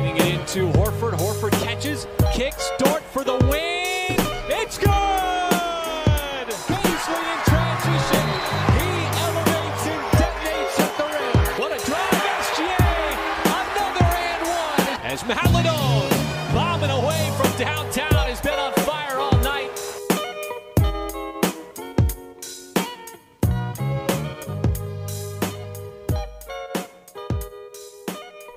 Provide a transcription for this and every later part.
Feeding it into Horford. Horford catches, kicks, Dort for the win. It's good! Paisley in transition. He elevates and detonates at the rim. What a drive, SGA. Another and one. As Maladon bombing away from downtown has been on fire all night.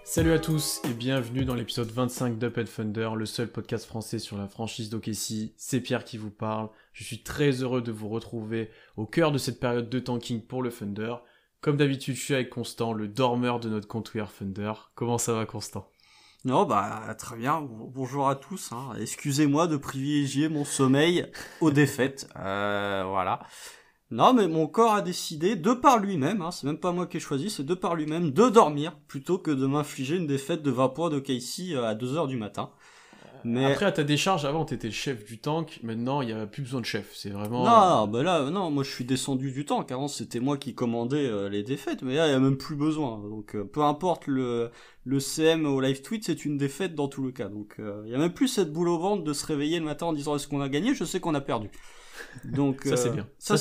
Salut à tous et bienvenue dans l'épisode 25 d'Up & Thunder, le seul podcast français sur la franchise d'OKC. C'est Pierre qui vous parle. Je suis très heureux de vous retrouver au cœur de cette période de tanking pour le Thunder. Comme d'habitude, je suis avec Constant, le dormeur de notre compte We Are Thunder. Comment ça va, Constant ? Non, très bien. Bonjour à tous. Excusez-moi de privilégier mon sommeil aux défaites. Voilà. Non, mais mon corps a décidé, de par lui-même, c'est même pas moi qui ai choisi, c'est de par lui-même, de dormir, plutôt que de m'infliger une défaite de 20 points de KC à 2h du matin. Mais après, à ta décharge, avant, t'étais le chef du tank, maintenant, il n'y a plus besoin de chef, c'est vraiment... Non, moi je suis descendu du tank, avant c'était moi qui commandais les défaites, mais là, il n'y a même plus besoin, donc peu importe le CM au live tweet, c'est une défaite dans tout le cas, donc il n'y a même plus cette boule au ventre de se réveiller le matin en disant est-ce qu'on a gagné, je sais qu'on a perdu. Donc ça c'est bien. Ça,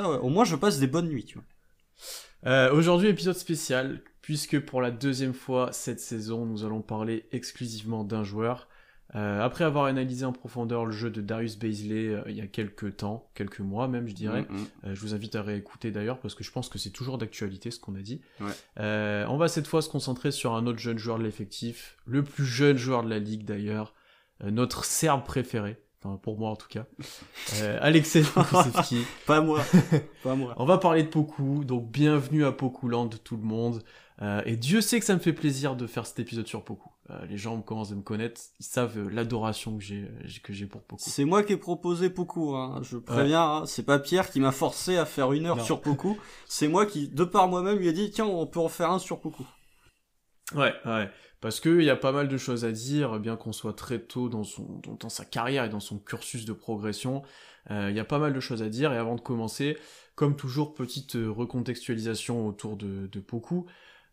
ouais. Au moins je passe des bonnes nuits, tu vois. Aujourd'hui, épisode spécial, puisque pour la deuxième fois cette saison, nous allons parler exclusivement d'un joueur. Après avoir analysé en profondeur le jeu de Darius Bazley il y a quelques mois même, je dirais. Je vous invite à réécouter d'ailleurs, parce que je pense que c'est toujours d'actualité ce qu'on a dit. Ouais. On va cette fois se concentrer sur un autre jeune joueur de l'effectif, le plus jeune joueur de la ligue d'ailleurs, notre Serbe préféré. Enfin, pour moi en tout cas. Alexei Pokusevski. Pas moi. On va parler de Poku, donc bienvenue à Pokuland tout le monde. Et Dieu sait que ça me fait plaisir de faire cet épisode sur Poku. Les gens commencent à me connaître, ils savent l'adoration que j'ai pour Poku. C'est moi qui ai proposé Poku, je préviens, c'est pas Pierre qui m'a forcé à faire 1 heure sur Poku. C'est moi qui, de par moi-même, lui ai dit tiens, on peut en faire un sur Poku. Ouais. Parce que il y a pas mal de choses à dire, bien qu'on soit très tôt dans sa carrière et dans son cursus de progression, il y a pas mal de choses à dire. Et avant de commencer, comme toujours, petite recontextualisation autour de Poku.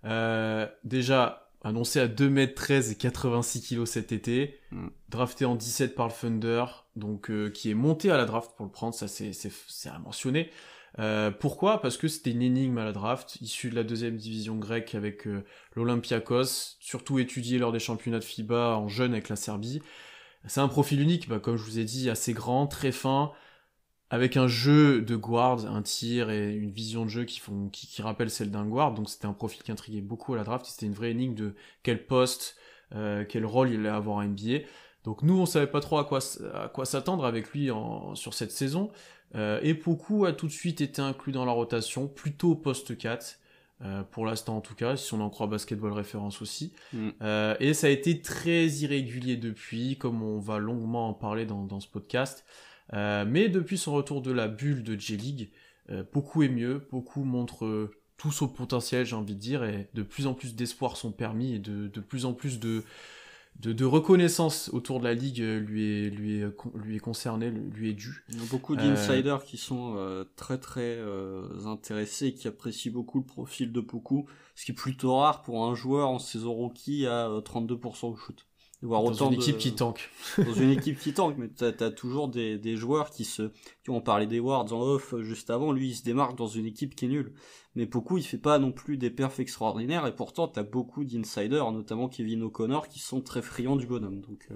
Déjà, annoncé à 2m13 et 86 kg cet été, drafté en 17 par le Thunder, donc qui est monté à la draft pour le prendre, ça c'est à mentionner. Pourquoi ? Parce que c'était une énigme à la draft, issue de la deuxième division grecque avec l'Olympiakos, surtout étudié lors des championnats de FIBA en jeune avec la Serbie. C'est un profil unique, comme je vous ai dit, assez grand, très fin, avec un jeu de guard, un tir et une vision de jeu qui rappelle celle d'un guard, donc c'était un profil qui intriguait beaucoup à la draft, c'était une vraie énigme de quel poste, quel rôle il allait avoir en NBA. Donc nous on savait pas trop à quoi s'attendre avec lui sur cette saison. Et Poku a tout de suite été inclus dans la rotation, plutôt au poste 4, pour l'instant en tout cas, si on en croit Basketball Référence aussi. Et ça a été très irrégulier depuis, comme on va longuement en parler dans ce podcast. Mais depuis son retour de la bulle de J-League, Poku est mieux, Poku montre tout son potentiel, j'ai envie de dire, et de plus en plus d'espoirs sont permis, et de plus en plus de reconnaissance autour de la ligue lui est concerné, lui est dû. Il y a beaucoup d'insiders qui sont très intéressés et qui apprécient beaucoup le profil de Poku, ce qui est plutôt rare pour un joueur en saison rookie à 32% au shoot. Dans une équipe qui tank. Dans une équipe qui tank, mais t'as toujours des joueurs qui on parlait des Wards en off juste avant, lui il se démarque dans une équipe qui est nulle. Mais Poku il fait pas non plus des perfs extraordinaires, et pourtant t'as beaucoup d'insiders, notamment Kevin O'Connor, qui sont très friands du bonhomme. Donc,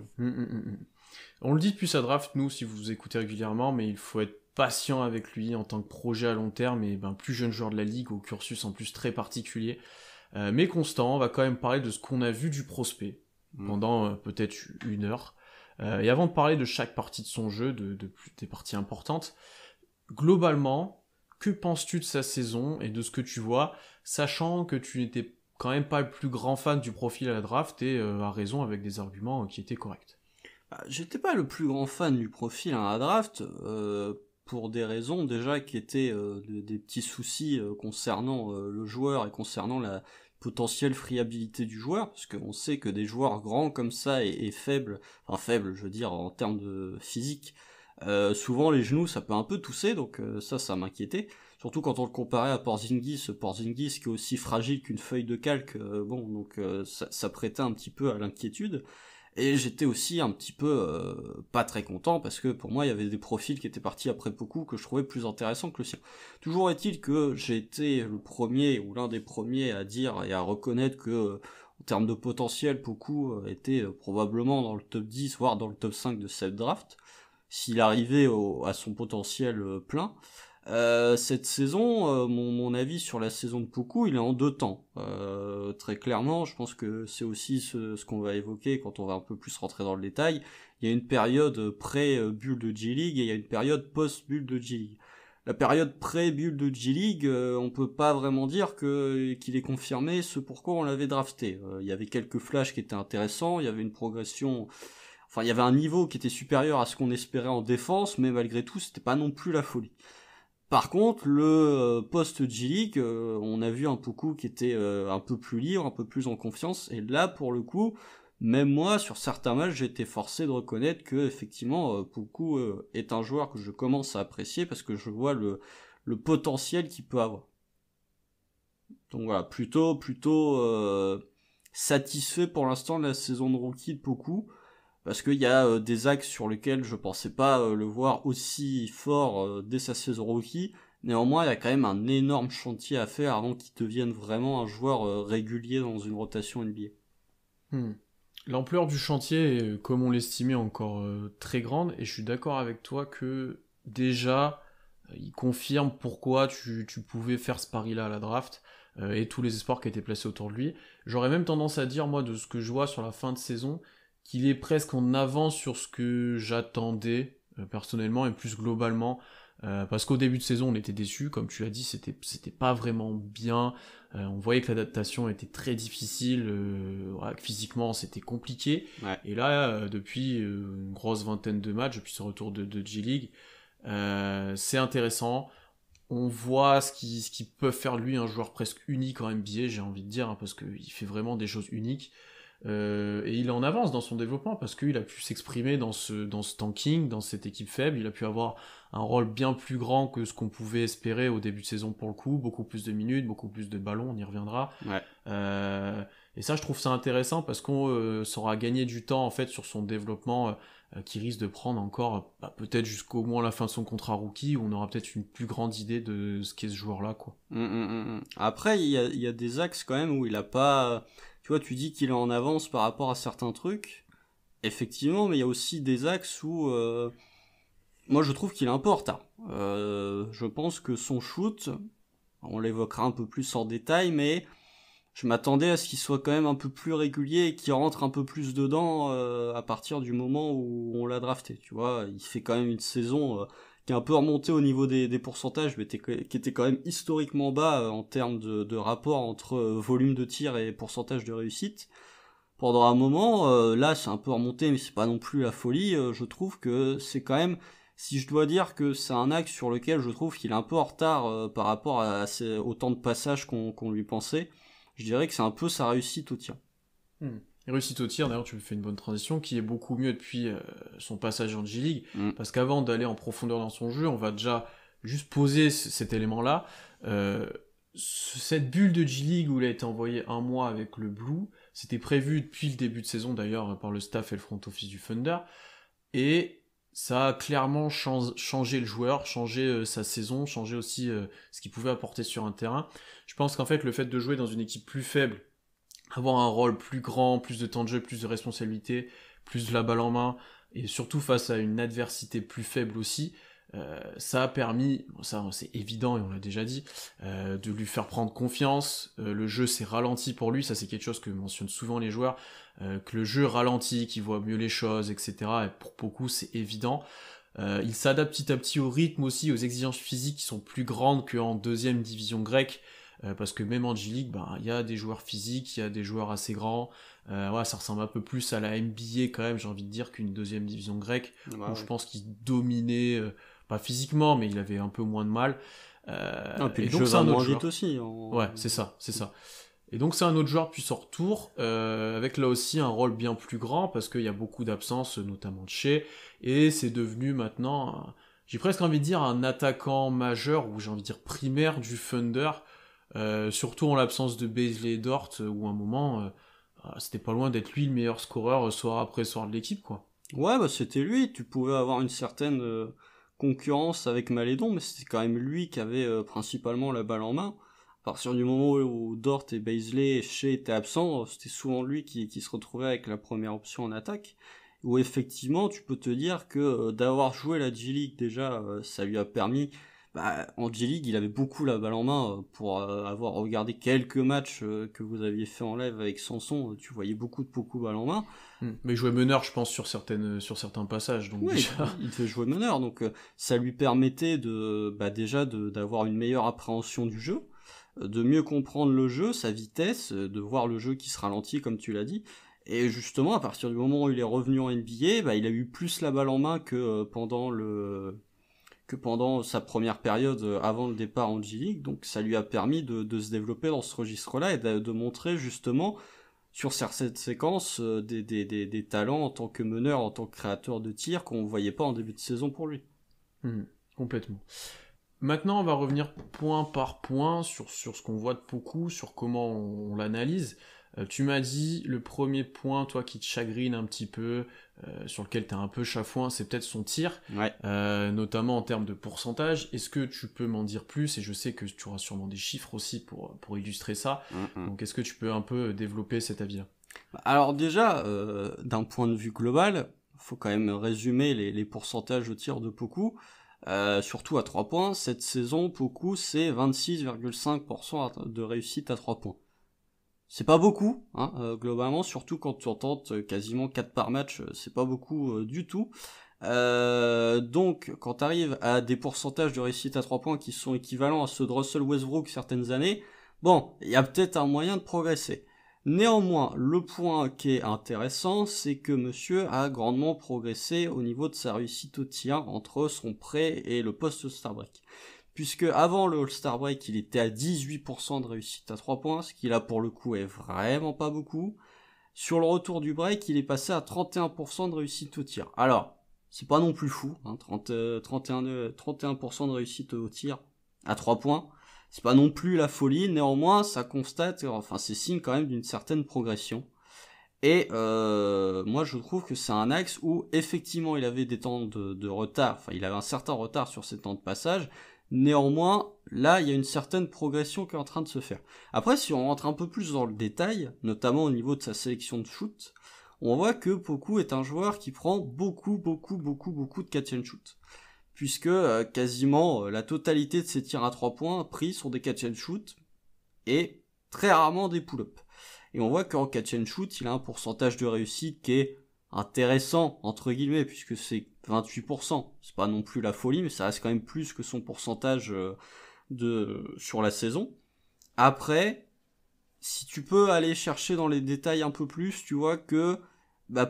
On le dit depuis sa draft, nous, si vous écoutez régulièrement, mais il faut être patient avec lui en tant que projet à long terme, et plus jeune joueur de la ligue, au cursus en plus très particulier. Mais constant, on va quand même parler de ce qu'on a vu du prospect pendant peut-être 1 heure. Et avant de parler de chaque partie de son jeu, des parties importantes, globalement, que penses-tu de sa saison et de ce que tu vois, sachant que tu n'étais quand même pas le plus grand fan du profil à la draft et à raison avec des arguments qui étaient corrects. J'étais pas le plus grand fan du profil à la draft, pour des raisons déjà qui étaient des petits soucis concernant le joueur et concernant la potentielle friabilité du joueur, parce qu'on sait que des joueurs grands comme ça et faibles, je veux dire en termes de physique, souvent les genoux ça peut un peu tousser, donc ça m'inquiétait. Surtout quand on le comparait à Porzingis qui est aussi fragile qu'une feuille de calque, ça prêtait un petit peu à l'inquiétude. Et j'étais aussi un petit peu pas très content parce que pour moi il y avait des profils qui étaient partis après beaucoup que je trouvais plus intéressants que le sien. Toujours est-il que j'ai été le premier ou l'un des premiers à dire et à reconnaître que en termes de potentiel, Poku était probablement dans le top 10 voire dans le top 5 de cette draft s'il arrivait à son potentiel plein. Cette saison, mon avis sur la saison de Poku, il est en deux temps. Très clairement, je pense que c'est aussi ce qu'on va évoquer quand on va un peu plus rentrer dans le détail. Il y a une période pré-bulle de G-League et il y a une période post-bulle de G-League. La période pré-bulle de G-League, on peut pas vraiment dire qu'il est confirmé ce pourquoi on l'avait drafté. Il y avait quelques flashs qui étaient intéressants, il y avait une progression... Enfin, il y avait un niveau qui était supérieur à ce qu'on espérait en défense, mais malgré tout, c'était pas non plus la folie. Par contre, le post-G-League, on a vu un Poku qui était un peu plus libre, un peu plus en confiance, et là, pour le coup, même moi, sur certains matchs, j'ai été forcé de reconnaître que, effectivement, Poku est un joueur que je commence à apprécier parce que je vois le potentiel qu'il peut avoir. Donc voilà, plutôt satisfait pour l'instant de la saison de rookie de Poku, parce qu'il y a des axes sur lesquels je pensais pas le voir aussi fort dès sa saison rookie. Néanmoins, il y a quand même un énorme chantier à faire avant qu'il devienne vraiment un joueur régulier dans une rotation NBA. L'ampleur du chantier est, comme on l'estimait, encore très grande, et je suis d'accord avec toi que déjà, il confirme pourquoi tu pouvais faire ce pari-là à la draft, et tous les espoirs qui étaient placés autour de lui. J'aurais même tendance à dire, moi, de ce que je vois sur la fin de saison, qu'il est presque en avance sur ce que j'attendais personnellement et plus globalement, parce qu'au début de saison on était déçus, comme tu l'as dit, c'était pas vraiment bien, on voyait que l'adaptation était très difficile, que physiquement c'était compliqué, Ouais. et là depuis une grosse vingtaine de matchs, depuis ce retour de G-League, c'est intéressant. On voit ce qui peut faire de lui un joueur presque unique en NBA, j'ai envie de dire, hein, parce qu'il fait vraiment des choses uniques. Et il est en avance dans son développement parce qu'il a pu s'exprimer dans ce tanking, dans cette équipe faible. Il a pu avoir un rôle bien plus grand que ce qu'on pouvait espérer au début de saison pour le coup. Beaucoup plus de minutes, beaucoup plus de ballons, on y reviendra. Ouais. Et ça, je trouve ça intéressant parce qu'on saura gagner du temps en fait sur son développement qui risque de prendre encore peut-être jusqu'au moins la fin de son contrat rookie, où on aura peut-être une plus grande idée de ce qu'est ce joueur-là, quoi. Après, il y a des axes quand même où il a pas... Tu vois, tu dis qu'il est en avance par rapport à certains trucs. Effectivement, mais il y a aussi des axes où... moi, je trouve qu'il est un peu en retard. Je pense que son shoot, on l'évoquera un peu plus en détail, mais je m'attendais à ce qu'il soit quand même un peu plus régulier et qu'il rentre un peu plus dedans à partir du moment où on l'a drafté. Tu vois, il fait quand même une saison qui est un peu remontée au niveau des pourcentages, mais qui était quand même historiquement bas en termes de rapport entre volume de tir et pourcentage de réussite. Pendant un moment, là c'est un peu remonté, mais c'est pas non plus la folie. Je trouve que c'est quand même... Si je dois dire que c'est un axe sur lequel je trouve qu'il est un peu en retard par rapport au temps de passage qu'on lui pensait, je dirais que c'est un peu sa réussite au tir. Réussite au tir, d'ailleurs tu me fais une bonne transition, qui est beaucoup mieux depuis son passage en G-League, parce qu'avant d'aller en profondeur dans son jeu, on va déjà juste poser cet élément-là. Cette bulle de G-League où il a été envoyé un mois avec le Blue, c'était prévu depuis le début de saison d'ailleurs par le staff et le front office du Thunder, et ça a clairement changé le joueur, changé sa saison, changé aussi ce qu'il pouvait apporter sur un terrain. Je pense qu'en fait le fait de jouer dans une équipe plus faible, avoir un rôle plus grand, plus de temps de jeu, plus de responsabilité, plus de la balle en main, et surtout face à une adversité plus faible aussi, ça a permis, ça c'est évident et on l'a déjà dit, de lui faire prendre confiance. Le jeu s'est ralenti pour lui, ça c'est quelque chose que mentionnent souvent les joueurs, que le jeu ralentit, qu'il voit mieux les choses, etc. Et pour beaucoup c'est évident. Il s'adapte petit à petit au rythme aussi, aux exigences physiques qui sont plus grandes qu'en deuxième division grecque, parce que même en G-League, il y a des joueurs physiques, il y a des joueurs assez grands, ça ressemble un peu plus à la NBA quand même, j'ai envie de dire, qu'une deuxième division grecque, où je pense qu'il dominait, pas physiquement, mais il avait un peu moins de mal. Puis et le donc jeu c'est un va autre moins joueur. vite aussi. Ouais, c'est ça. Et donc c'est un autre joueur puis son retour, avec là aussi un rôle bien plus grand, parce qu'il y a beaucoup d'absences, notamment de Shea, et c'est devenu maintenant j'ai presque envie de dire un attaquant majeur, ou j'ai envie de dire primaire du Thunder, surtout en l'absence de Bazley et Dort, où à un moment, c'était pas loin d'être lui le meilleur scoreur soir après soir de l'équipe, quoi. Ouais, bah c'était lui, tu pouvais avoir une certaine concurrence avec Malédon, mais c'était quand même lui qui avait principalement la balle en main. À partir du moment où Dort et Bazley et Shea étaient absents, c'était souvent lui qui se retrouvait avec la première option en attaque. Où effectivement, tu peux te dire que d'avoir joué la G-League déjà, ça lui a permis... Bah, en G-League, il avait beaucoup la balle en main pour avoir regardé quelques matchs que vous aviez fait en live avec Sanson, tu voyais beaucoup balle en main. Mais il jouait meneur, je pense, sur certains passages. Donc Oui, déjà... il devait jouer meneur, donc ça lui permettait d'avoir une meilleure appréhension du jeu, de mieux comprendre le jeu, sa vitesse, de voir le jeu qui se ralentit, comme tu l'as dit. Et justement, à partir du moment où il est revenu en NBA, bah, il a eu plus la balle en main que pendant sa première période avant le départ en G-League. Donc ça lui a permis de se développer dans ce registre-là et de montrer justement sur cette séquence des talents en tant que meneur, en tant que créateur de tir qu'on ne voyait pas en début de saison pour lui. Complètement. Maintenant, on va revenir point par point sur ce qu'on voit de Poku, sur comment on l'analyse. Tu m'as dit, le premier point, toi, qui te chagrine un petit peu, sur lequel t'es un peu chafouin, c'est peut-être son tir, Ouais. Notamment en termes de pourcentage. Est-ce que tu peux m'en dire plus? Et je sais que tu auras sûrement des chiffres aussi pour illustrer ça. Donc est-ce que tu peux un peu développer cet avis-là? Alors déjà, d'un point de vue global, faut quand même résumer les pourcentages au tir de Poku. Surtout à 3 points, cette saison, Poku, c'est 26,5% de réussite à 3 points. C'est pas beaucoup, hein, globalement, surtout quand tu en tentes quasiment 4 par match, c'est pas beaucoup du tout. Donc, quand tu arrives à des pourcentages de réussite à 3 points qui sont équivalents à ceux de Russell Westbrook certaines années, bon, il y a peut-être un moyen de progresser. Néanmoins, le point qui est intéressant, c'est que monsieur a grandement progressé au niveau de sa réussite au tir entre son prêt et le post-Star Break. Puisque avant le All-Star Break, il était à 18% de réussite à 3 points, ce qui là pour le coup est vraiment pas beaucoup. Sur le retour du break, il est passé à 31% de réussite au tir. Alors, c'est pas non plus fou, hein, 31% de réussite au tir à 3 points. C'est pas non plus la folie, néanmoins, ça constate, enfin c'est signe quand même d'une certaine progression. Et moi je trouve que c'est un axe où effectivement il avait des temps de retard, enfin il avait un certain retard sur ses temps de passage. Néanmoins, là, il y a une certaine progression qui est en train de se faire. Après, si on rentre un peu plus dans le détail, notamment au niveau de sa sélection de shoot, on voit que Poku est un joueur qui prend beaucoup de catch and shoot. Puisque quasiment la totalité de ses tirs à 3 points pris sont des catch and shoot et très rarement des pull-up. Et on voit qu'en catch and shoot, il a un pourcentage de réussite qui est intéressant, entre guillemets, puisque c'est 28%. C'est pas non plus la folie, mais ça reste quand même plus que son pourcentage sur la saison. Après, si tu peux aller chercher dans les détails un peu plus, tu vois que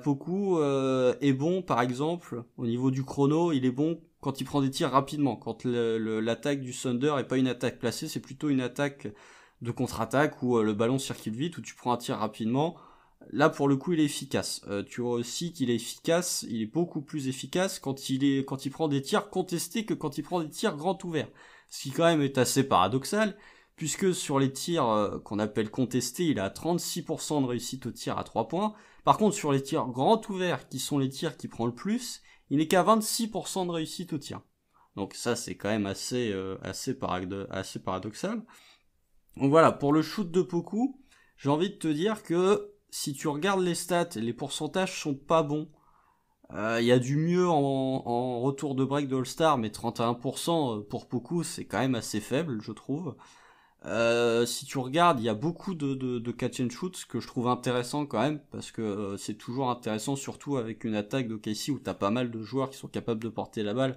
Poku est bon, par exemple, au niveau du chrono, il est bon quand il prend des tirs rapidement. Quand l'attaque du Thunder est pas une attaque placée, c'est plutôt une attaque de contre-attaque où le ballon circule vite, où tu prends un tir rapidement. Là, pour le coup, il est efficace. Tu vois aussi qu'il est efficace, il est beaucoup plus efficace quand il prend des tirs contestés que quand il prend des tirs grand ouverts. Ce qui quand même est assez paradoxal, puisque sur les tirs qu'on appelle contestés, il a 36% de réussite au tir à 3 points. Par contre, sur les tirs grand ouverts, qui sont les tirs qui prend le plus, il n'est qu'à 26% de réussite au tir. Donc ça, c'est quand même assez paradoxal. Donc voilà, pour le shoot de Poku, j'ai envie de te dire que si tu regardes les stats, les pourcentages sont pas bons. Il y a du mieux en retour de break de All-Star, mais 31% pour Poku, c'est quand même assez faible, je trouve. Si tu regardes, il y a beaucoup de catch and shoot, ce que je trouve intéressant quand même, parce que c'est toujours intéressant, surtout avec une attaque d'OKC où t'as pas mal de joueurs qui sont capables de porter la balle.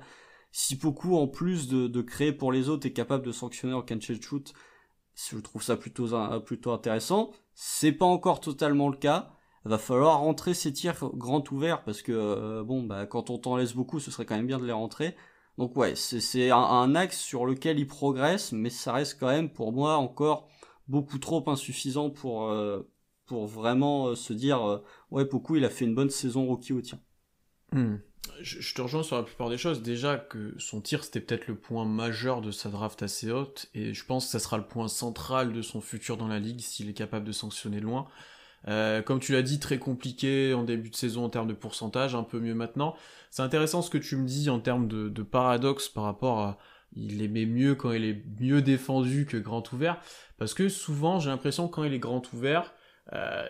Si Poku, en plus de créer pour les autres, est capable de sanctionner en catch and shoot, je trouve ça plutôt intéressant. C'est pas encore totalement le cas. Va falloir rentrer ces tirs grand ouverts parce que quand on t'en laisse beaucoup, ce serait quand même bien de les rentrer. Donc ouais, c'est un axe sur lequel il progresse, mais ça reste quand même pour moi encore beaucoup trop insuffisant pour vraiment se dire ouais, Poku il a fait une bonne saison rookie au tir. Je te rejoins sur la plupart des choses. Déjà que son tir, c'était peut-être le point majeur de sa draft assez haute, et je pense que ça sera le point central de son futur dans la ligue s'il est capable de sanctionner loin. Comme tu l'as dit, très compliqué en début de saison en termes de pourcentage, un peu mieux maintenant. C'est intéressant ce que tu me dis en termes de paradoxe par rapport à il aimait mieux quand il est mieux défendu que grand ouvert, parce que souvent j'ai l'impression que quand il est grand ouvert,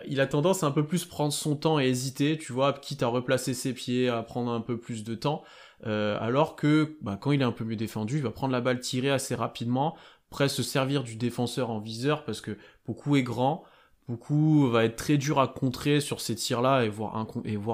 il a tendance à un peu plus prendre son temps et hésiter, tu vois, quitte à replacer ses pieds, à prendre un peu plus de temps, alors que quand il est un peu mieux défendu, il va prendre la balle tirée assez rapidement, après se servir du défenseur en viseur, parce que beaucoup est grand, beaucoup va être très dur à contrer sur ces tirs-là et voire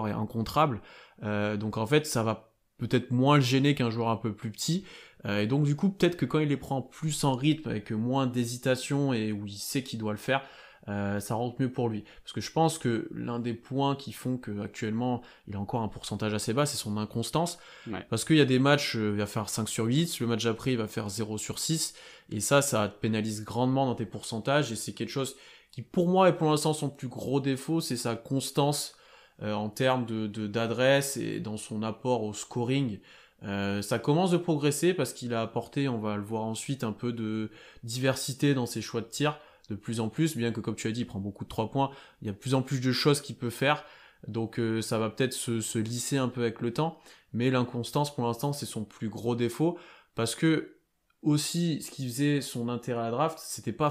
incontrable, donc en fait ça va peut-être moins le gêner qu'un joueur un peu plus petit, et donc du coup peut-être que quand il les prend plus en rythme, avec moins d'hésitation et où il sait qu'il doit le faire, ça rentre mieux pour lui. Parce que je pense que l'un des points qui font qu'actuellement il a encore un pourcentage assez bas, c'est son inconstance. Ouais. Parce qu'il y a des matchs, il va faire 5 sur 8, le match après il va faire 0 sur 6, et ça te pénalise grandement dans tes pourcentages, et c'est quelque chose qui pour moi est pour l'instant son plus gros défaut, c'est sa constance en termes d'adresse et dans son apport au scoring. Ça commence de progresser parce qu'il a apporté, on va le voir ensuite, un peu de diversité dans ses choix de tir, de plus en plus, bien que comme tu as dit, il prend beaucoup de 3 points, il y a de plus en plus de choses qu'il peut faire, donc ça va peut-être se lisser un peu avec le temps, mais l'inconstance pour l'instant c'est son plus gros défaut, parce que aussi ce qui faisait son intérêt à la draft, c'était pas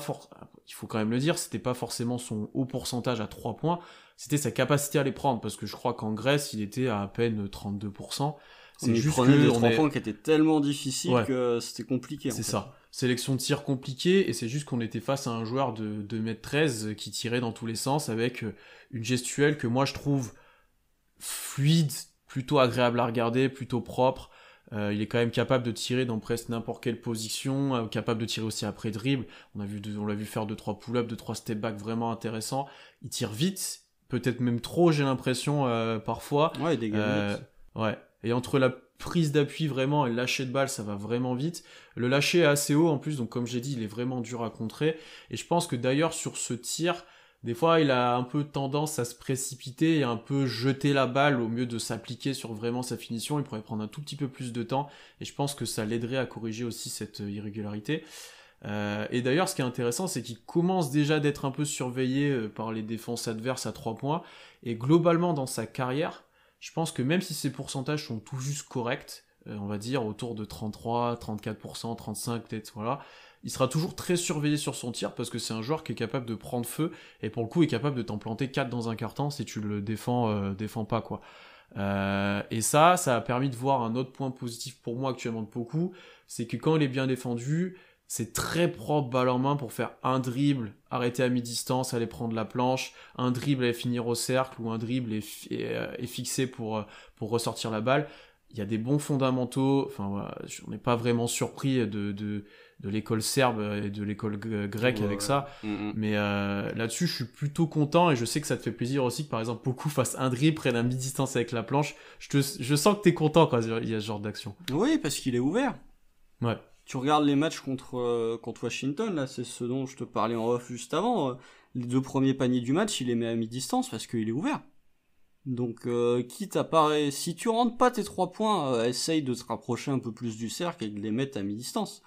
il faut quand même le dire, c'était pas forcément son haut pourcentage à 3 points, c'était sa capacité à les prendre, parce que je crois qu'en Grèce il était à peine 32%. C'est juste prenait des 3 points qui étaient tellement difficiles que c'était compliqué. C'est ça. Sélection de tir compliquée, et c'est juste qu'on était face à un joueur de 2m13 qui tirait dans tous les sens avec une gestuelle que moi je trouve fluide, plutôt agréable à regarder, plutôt propre. Il est quand même capable de tirer dans presque n'importe quelle position, capable de tirer aussi après dribble. On l'a vu faire 2-3 pull-ups, 2-3 step-back vraiment intéressants. Il tire vite, peut-être même trop, j'ai l'impression, parfois. Ouais, il dégage vite. Ouais. Et entre la prise d'appui vraiment et le lâcher de balle, ça va vraiment vite. Le lâcher est assez haut en plus, donc comme j'ai dit, il est vraiment dur à contrer. Et je pense que d'ailleurs sur ce tir, des fois il a un peu tendance à se précipiter et un peu jeter la balle au mieux de s'appliquer sur vraiment sa finition. Il pourrait prendre un tout petit peu plus de temps, et je pense que ça l'aiderait à corriger aussi cette irrégularité. Et d'ailleurs ce qui est intéressant, c'est qu'il commence déjà d'être un peu surveillé par les défenses adverses à 3 points, et globalement dans sa carrière, je pense que même si ses pourcentages sont tout juste corrects, on va dire autour de 33, 34%, 35% peut-être, voilà, il sera toujours très surveillé sur son tir, parce que c'est un joueur qui est capable de prendre feu, et pour le coup est capable de t'en planter 4 dans un quart-temps si tu le défends pas, quoi. Et ça a permis de voir un autre point positif pour moi actuellement de Poku, c'est que quand il est bien défendu, c'est très propre balle en main pour faire un dribble, arrêter à mi-distance, aller prendre la planche, un dribble et finir au cercle, ou un dribble est fixé pour ressortir la balle. Il y a des bons fondamentaux, enfin voilà, on n'est pas vraiment surpris de l'école serbe et de l'école grecque avec ça, mais là-dessus je suis plutôt content, et je sais que ça te fait plaisir aussi que par exemple Poku fasse un dribble, prenne à mi-distance avec la planche. Je sens que t'es content quand il y a ce genre d'action. Oui, parce qu'il est ouvert. Ouais. Tu regardes les matchs contre Washington, là, c'est ce dont je te parlais en off juste avant. Les 2 premiers paniers du match, il les met à mi-distance parce qu'il est ouvert. Donc, quitte à si tu rentres pas tes 3 points, essaye de te rapprocher un peu plus du cercle et de les mettre à mi-distance.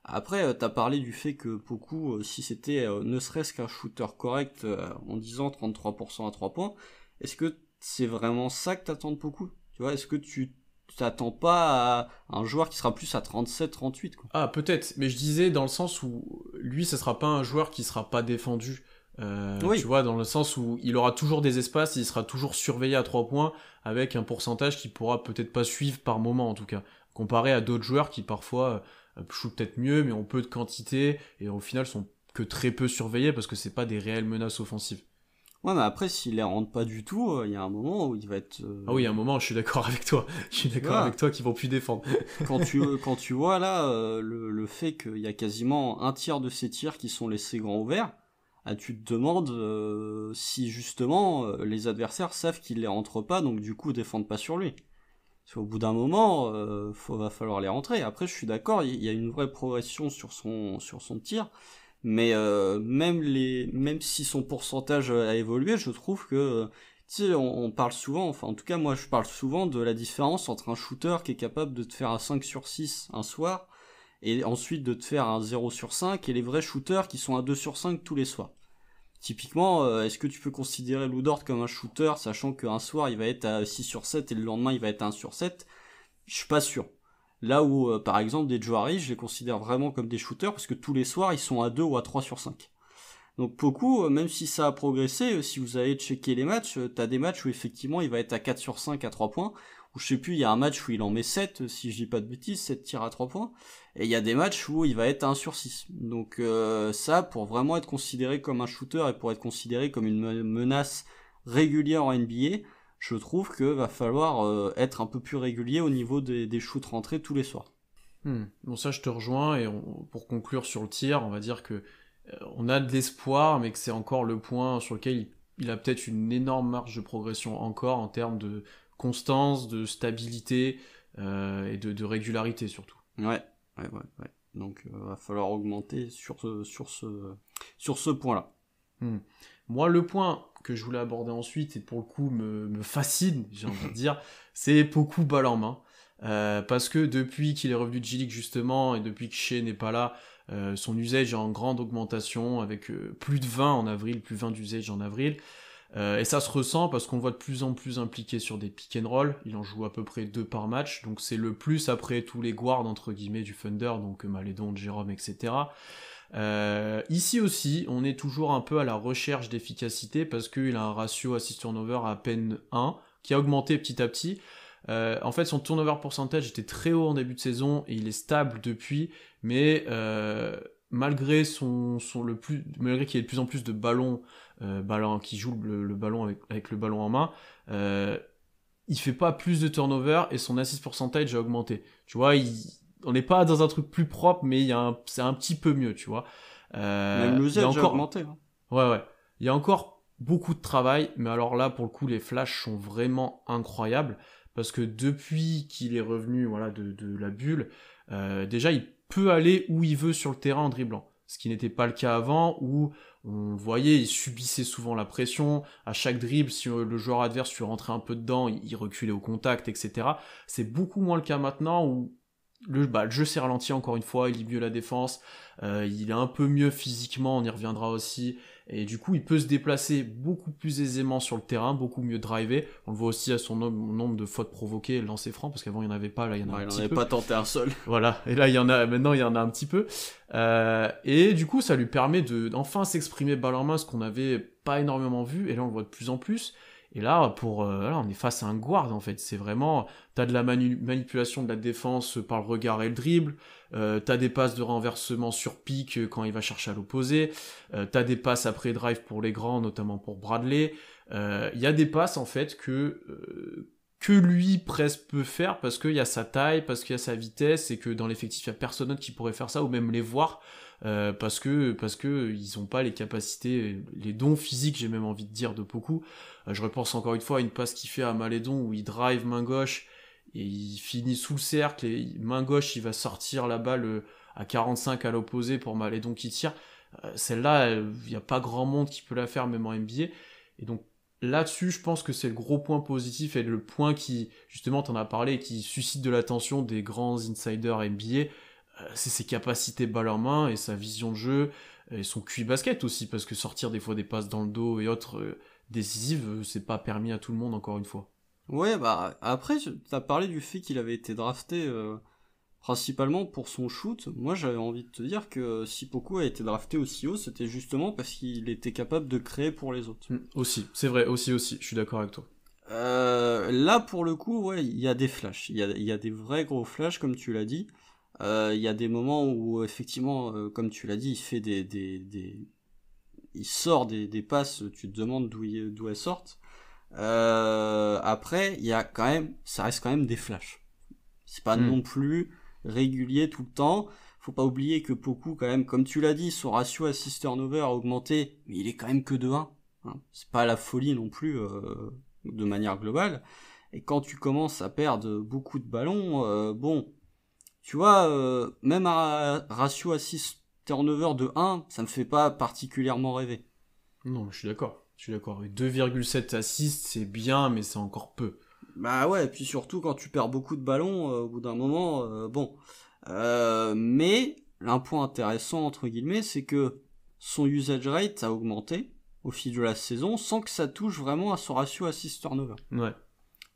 Après, t'as parlé du fait que Poku, si c'était ne serait-ce qu'un shooter correct en disant 33% à 3 points, est-ce que c'est vraiment ça que t'attends de Poku ? Tu vois, est-ce que tu t'attends pas à un joueur qui sera plus à 37-38, quoi. Ah, peut-être, mais je disais dans le sens où lui, ce sera pas un joueur qui sera pas défendu. Oui. Tu vois, dans le sens où il aura toujours des espaces, il sera toujours surveillé à 3 points, avec un pourcentage qui pourra peut-être pas suivre par moment, en tout cas, comparé à d'autres joueurs qui parfois shootent peut-être mieux, mais ont peu de quantité, et au final sont que très peu surveillés, parce que c'est pas des réelles menaces offensives. Ouais, mais après, s'il les rentre pas du tout, il y a un moment où il va être... Ah oui, il y a un moment, je suis d'accord avec toi. Je suis d'accord avec toi qu'ils vont plus défendre. quand tu vois là, le fait qu'il y a quasiment un tiers de ces tirs qui sont laissés grands ouverts, tu te demandes si justement les adversaires savent qu'il les rentre pas, donc du coup défendent pas sur lui. Parce qu'au bout d'un moment, va falloir les rentrer. Après, je suis d'accord, il y a une vraie progression sur son tir, mais même si son pourcentage a évolué, je trouve que Tu sais, on parle souvent, enfin en tout cas moi je parle souvent de la différence entre un shooter qui est capable de te faire un 5 sur 6 un soir, et ensuite de te faire un 0 sur 5, et les vrais shooters qui sont à 2 sur 5 tous les soirs. Typiquement, est-ce que tu peux considérer Lou Dort comme un shooter, sachant qu'un soir il va être à 6 sur 7 et le lendemain il va être à 1 sur 7? Je suis pas sûr. Là où, par exemple, des Joe Harris, je les considère vraiment comme des shooters, parce que tous les soirs ils sont à 2 ou à 3 sur 5. Donc Poku, même si ça a progressé, si vous allez checker les matchs, t'as des matchs où effectivement il va être à 4 sur 5 à 3 points, ou je sais plus, il y a un match où il en met 7, si je dis pas de bêtises, 7 tirs à 3 points, et il y a des matchs où il va être à 1 sur 6. Donc ça, pour vraiment être considéré comme un shooter et pour être considéré comme une menace régulière en NBA, je trouve que va falloir être un peu plus régulier au niveau des shoots rentrés tous les soirs. Bon, ça je te rejoins, et pour conclure sur le tir, on va dire que on a de l'espoir, mais que c'est encore le point sur lequel il a peut-être une énorme marge de progression encore en termes de constance, de stabilité et de régularité surtout. Ouais. Donc va falloir augmenter sur ce point-là. Moi, le point que je voulais aborder ensuite, et pour le coup me fascine, j'ai envie de dire, c'est Poku balle en main. Parce que depuis qu'il est revenu de G-League justement, et depuis que Shea n'est pas là, son usage est en grande augmentation, avec plus de 20 en avril, plus 20 d'usage en avril. Et ça se ressent parce qu'on le voit de plus en plus impliqué sur des pick and roll. Il en joue à peu près 2 par match, donc c'est le plus après tous les guards entre guillemets du Thunder, donc Maledon, Jérôme, etc. Ici aussi, on est toujours un peu à la recherche d'efficacité parce qu'il a un ratio assist-turnover à peine 1, qui a augmenté petit à petit. En fait, son turnover percentage était très haut en début de saison et il est stable depuis, mais malgré malgré qu'il y ait de plus en plus de ballons qui jouent le ballon avec le ballon en main, il fait pas plus de turnover et son assist percentage a augmenté. Tu vois, on n'est pas dans un truc plus propre, mais c'est un petit peu mieux, tu vois. Même l'usage a augmenté. Hein. Ouais. Il y a encore beaucoup de travail, mais alors là, pour le coup, les flashs sont vraiment incroyables. Parce que depuis qu'il est revenu de la bulle, déjà il peut aller où il veut sur le terrain en dribblant. Ce qui n'était pas le cas avant, où on voyait, il subissait souvent la pression. À chaque dribble, si le joueur adverse lui rentrait un peu dedans, il reculait au contact, etc. C'est beaucoup moins le cas maintenant, où le jeu s'est ralenti encore une fois, il lit mieux la défense, il est un peu mieux physiquement, on y reviendra aussi, et du coup il peut se déplacer beaucoup plus aisément sur le terrain, beaucoup mieux driver. On le voit aussi à son nombre de fautes provoquées, lancers francs, parce qu'avant il n'y en avait pas, là il y en a un petit peu. Il n'en avait pas tenté un seul. Voilà, et là maintenant il y en a un petit peu, et du coup ça lui permet d'enfin s'exprimer balle en main, ce qu'on n'avait pas énormément vu, et là on le voit de plus en plus. Et là, là, on est face à un guard, en fait. C'est vraiment, t'as de la manipulation de la défense par le regard et le dribble, t'as des passes de renversement sur pique quand il va chercher à l'opposé, t'as des passes après drive pour les grands, notamment pour Bradley. Il y a des passes, en fait, que lui presque peut faire parce qu'il y a sa taille, parce qu'il y a sa vitesse, et que dans l'effectif, il n'y a personne d'autre qui pourrait faire ça, ou même les voir, parce que ils ont pas les capacités, les dons physiques, j'ai même envie de dire, de Poku. Je repense encore une fois à une passe qu'il fait à Maledon où il drive main gauche et il finit sous le cercle, et main gauche il va sortir la balle à 45 à l'opposé pour Maledon qui tire. Celle-là, il n'y a pas grand monde qui peut la faire même en NBA, et donc là-dessus je pense que c'est le gros point positif, et le point qui, justement t'en as parlé, qui suscite de l'attention des grands insiders NBA. C'est ses capacités balle en main et sa vision de jeu et son QI basket aussi, parce que sortir des fois des passes dans le dos et autres décisives, c'est pas permis à tout le monde, encore une fois. Ouais, bah après t'as parlé du fait qu'il avait été drafté principalement pour son shoot. Moi j'avais envie de te dire que si Poku a été drafté aussi haut, c'était justement parce qu'il était capable de créer pour les autres. Aussi, c'est vrai, aussi, je suis d'accord avec toi. Là pour le coup, ouais, il y a des flashs, il y a des vrais gros flashs comme tu l'as dit. Il y a des moments où effectivement, comme tu l'as dit, il fait il sort des passes, tu te demandes d'où elles sortent. Après, ça reste quand même des flashs. C'est pas non plus régulier tout le temps. Faut pas oublier que Poku, quand même, comme tu l'as dit, son ratio assist-turnover a augmenté, mais il est quand même que de 1. Hein. C'est pas la folie non plus de manière globale. Et quand tu commences à perdre beaucoup de ballons, bon. Tu vois, même un ratio assist turnover de 1, ça me fait pas particulièrement rêver. Non, je suis d'accord. Je suis d'accord. 2,7 assists, c'est bien, mais c'est encore peu. Bah ouais, et puis surtout quand tu perds beaucoup de ballons, au bout d'un moment, bon. Mais un point intéressant, entre guillemets, c'est que son usage rate a augmenté au fil de la saison sans que ça touche vraiment à son ratio assist-turnover. Ouais.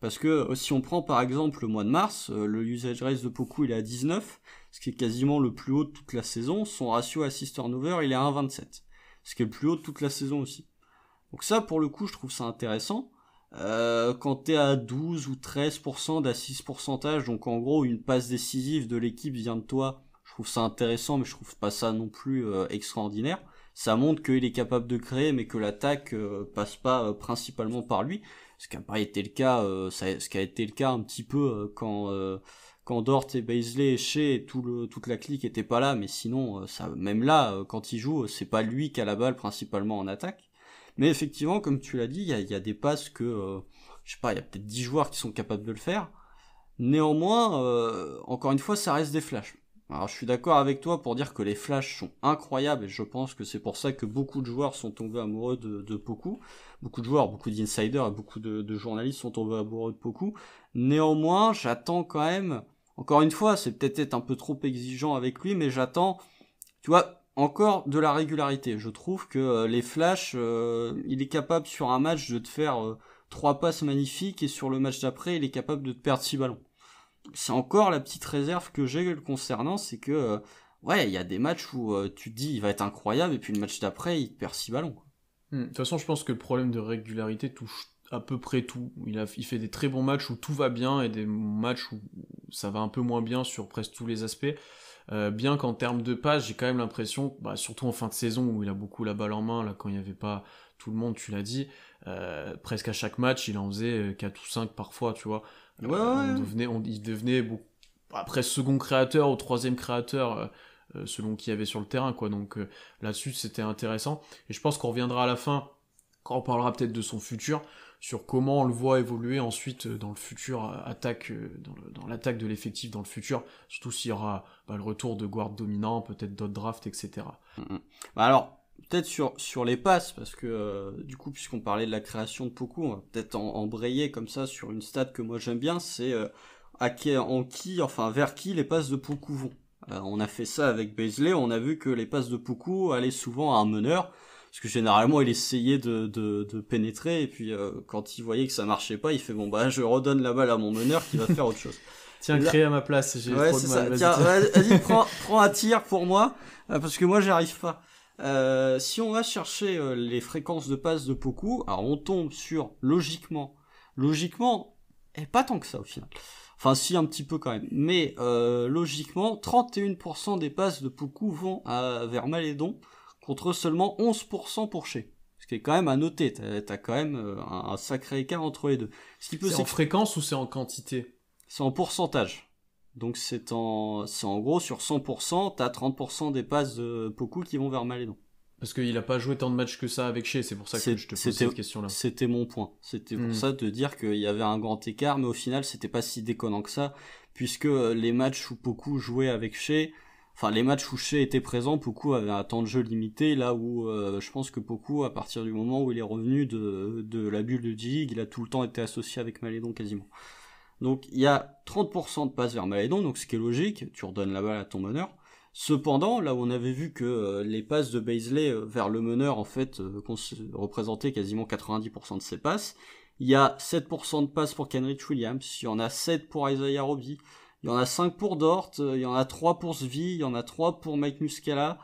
Parce que si on prend par exemple le mois de mars, le usage rate de Poku il est à 19, ce qui est quasiment le plus haut de toute la saison. Son ratio assist-turnover il est à 1,27, ce qui est le plus haut de toute la saison aussi. Donc ça pour le coup je trouve ça intéressant. Quand t'es à 12 ou 13% d'assist pourcentage, donc en gros une passe décisive de l'équipe vient de toi, je trouve ça intéressant mais je trouve pas ça non plus extraordinaire. Ça montre qu'il est capable de créer mais que l'attaque passe pas principalement par lui. Ce qui n'a pas été le cas, ce qui a été le cas un petit peu quand Dort et Bazley et Shea et toute la clique étaient pas là, mais sinon, ça, même là, quand il joue, c'est pas lui qui a la balle principalement en attaque. Mais effectivement, comme tu l'as dit, il y a des passes que, je sais pas, il y a peut-être 10 joueurs qui sont capables de le faire. Néanmoins, encore une fois, ça reste des flashs. Alors je suis d'accord avec toi pour dire que les flashs sont incroyables et je pense que c'est pour ça que beaucoup de joueurs sont tombés amoureux de Poku. Beaucoup de joueurs, beaucoup d'insiders et beaucoup de journalistes sont tombés amoureux de Poku. Néanmoins, j'attends quand même, encore une fois, c'est peut-être être un peu trop exigeant avec lui, mais j'attends, tu vois, encore de la régularité. Je trouve que les flashs, il est capable sur un match de te faire 3 passes magnifiques et sur le match d'après, il est capable de te perdre 6 ballons. C'est encore la petite réserve que j'ai le concernant, c'est que ouais, il y a des matchs où tu te dis il va être incroyable et puis le match d'après il te perd 6 ballons. De toute façon, je pense que le problème de régularité touche à peu près tout. Il fait des très bons matchs où tout va bien et des matchs où ça va un peu moins bien sur presque tous les aspects. Bien qu'en termes de passes, j'ai quand même l'impression, surtout en fin de saison où il a beaucoup la balle en main, là quand il n'y avait pas tout le monde, tu l'as dit, presque à chaque match, il en faisait 4 ou 5 parfois, tu vois. Ouais. Il devenait après second créateur ou troisième créateur selon qui il y avait sur le terrain, quoi. Donc là-dessus c'était intéressant et je pense qu'on reviendra à la fin quand on parlera peut-être de son futur sur comment on le voit évoluer ensuite dans le futur attaque dans l'attaque de l'effectif dans le futur, surtout s'il y aura le retour de guard dominant, peut-être d'autres drafts, etc. Alors peut-être sur les passes, parce que du coup, puisqu'on parlait de la création de Poku, on va peut-être embrayer comme ça sur une stat que moi j'aime bien, c'est vers qui les passes de Poku vont. On a fait ça avec Bazley, on a vu que les passes de Poku allaient souvent à un meneur, parce que généralement il essayait de pénétrer, et puis quand il voyait que ça marchait pas, il fait bon je redonne la balle à mon meneur qui va faire autre chose. Tiens, crée à ma place, j'ai trop de mal. Tiens, vas-y, prends un tir pour moi, parce que moi j'arrive pas. Si on va chercher les fréquences de passes de Poku, alors on tombe sur logiquement, et pas tant que ça au final. Enfin si un petit peu quand même, mais logiquement 31% des passes de Poku vont vers Malédon contre seulement 11% pour Shea. Ce qui est quand même à noter, t'as quand même un sacré écart entre les deux. Ce qui peut c'est en fréquence ou c'est en quantité? C'est en pourcentage. Donc c'est en gros sur 100%, t'as 30% des passes de Poku qui vont vers Malédon. Parce qu'il a pas joué tant de matchs que ça avec Shea, c'est pour ça que je te pose cette question-là. C'était mon point. C'était pour ça de dire qu'il y avait un grand écart, mais au final c'était pas si déconnant que ça, puisque les matchs où Poku jouait avec Shea, enfin les matchs où Shea était présent, Poku avait un temps de jeu limité, là où je pense que Poku, à partir du moment où il est revenu de la bulle de G-League, il a tout le temps été associé avec Malédon quasiment. Donc il y a 30% de passes vers Malédon, donc ce qui est logique, tu redonnes la balle à ton meneur. Cependant, là où on avait vu que les passes de Bazley vers le meneur, en fait, représentaient quasiment 90% de ses passes, il y a 7% de passes pour Kenrich Williams, il y en a 7 pour Isaiah Roby, il y en a 5 pour Dort, il y en a 3 pour Svi, il y en a 3 pour Mike Muscala.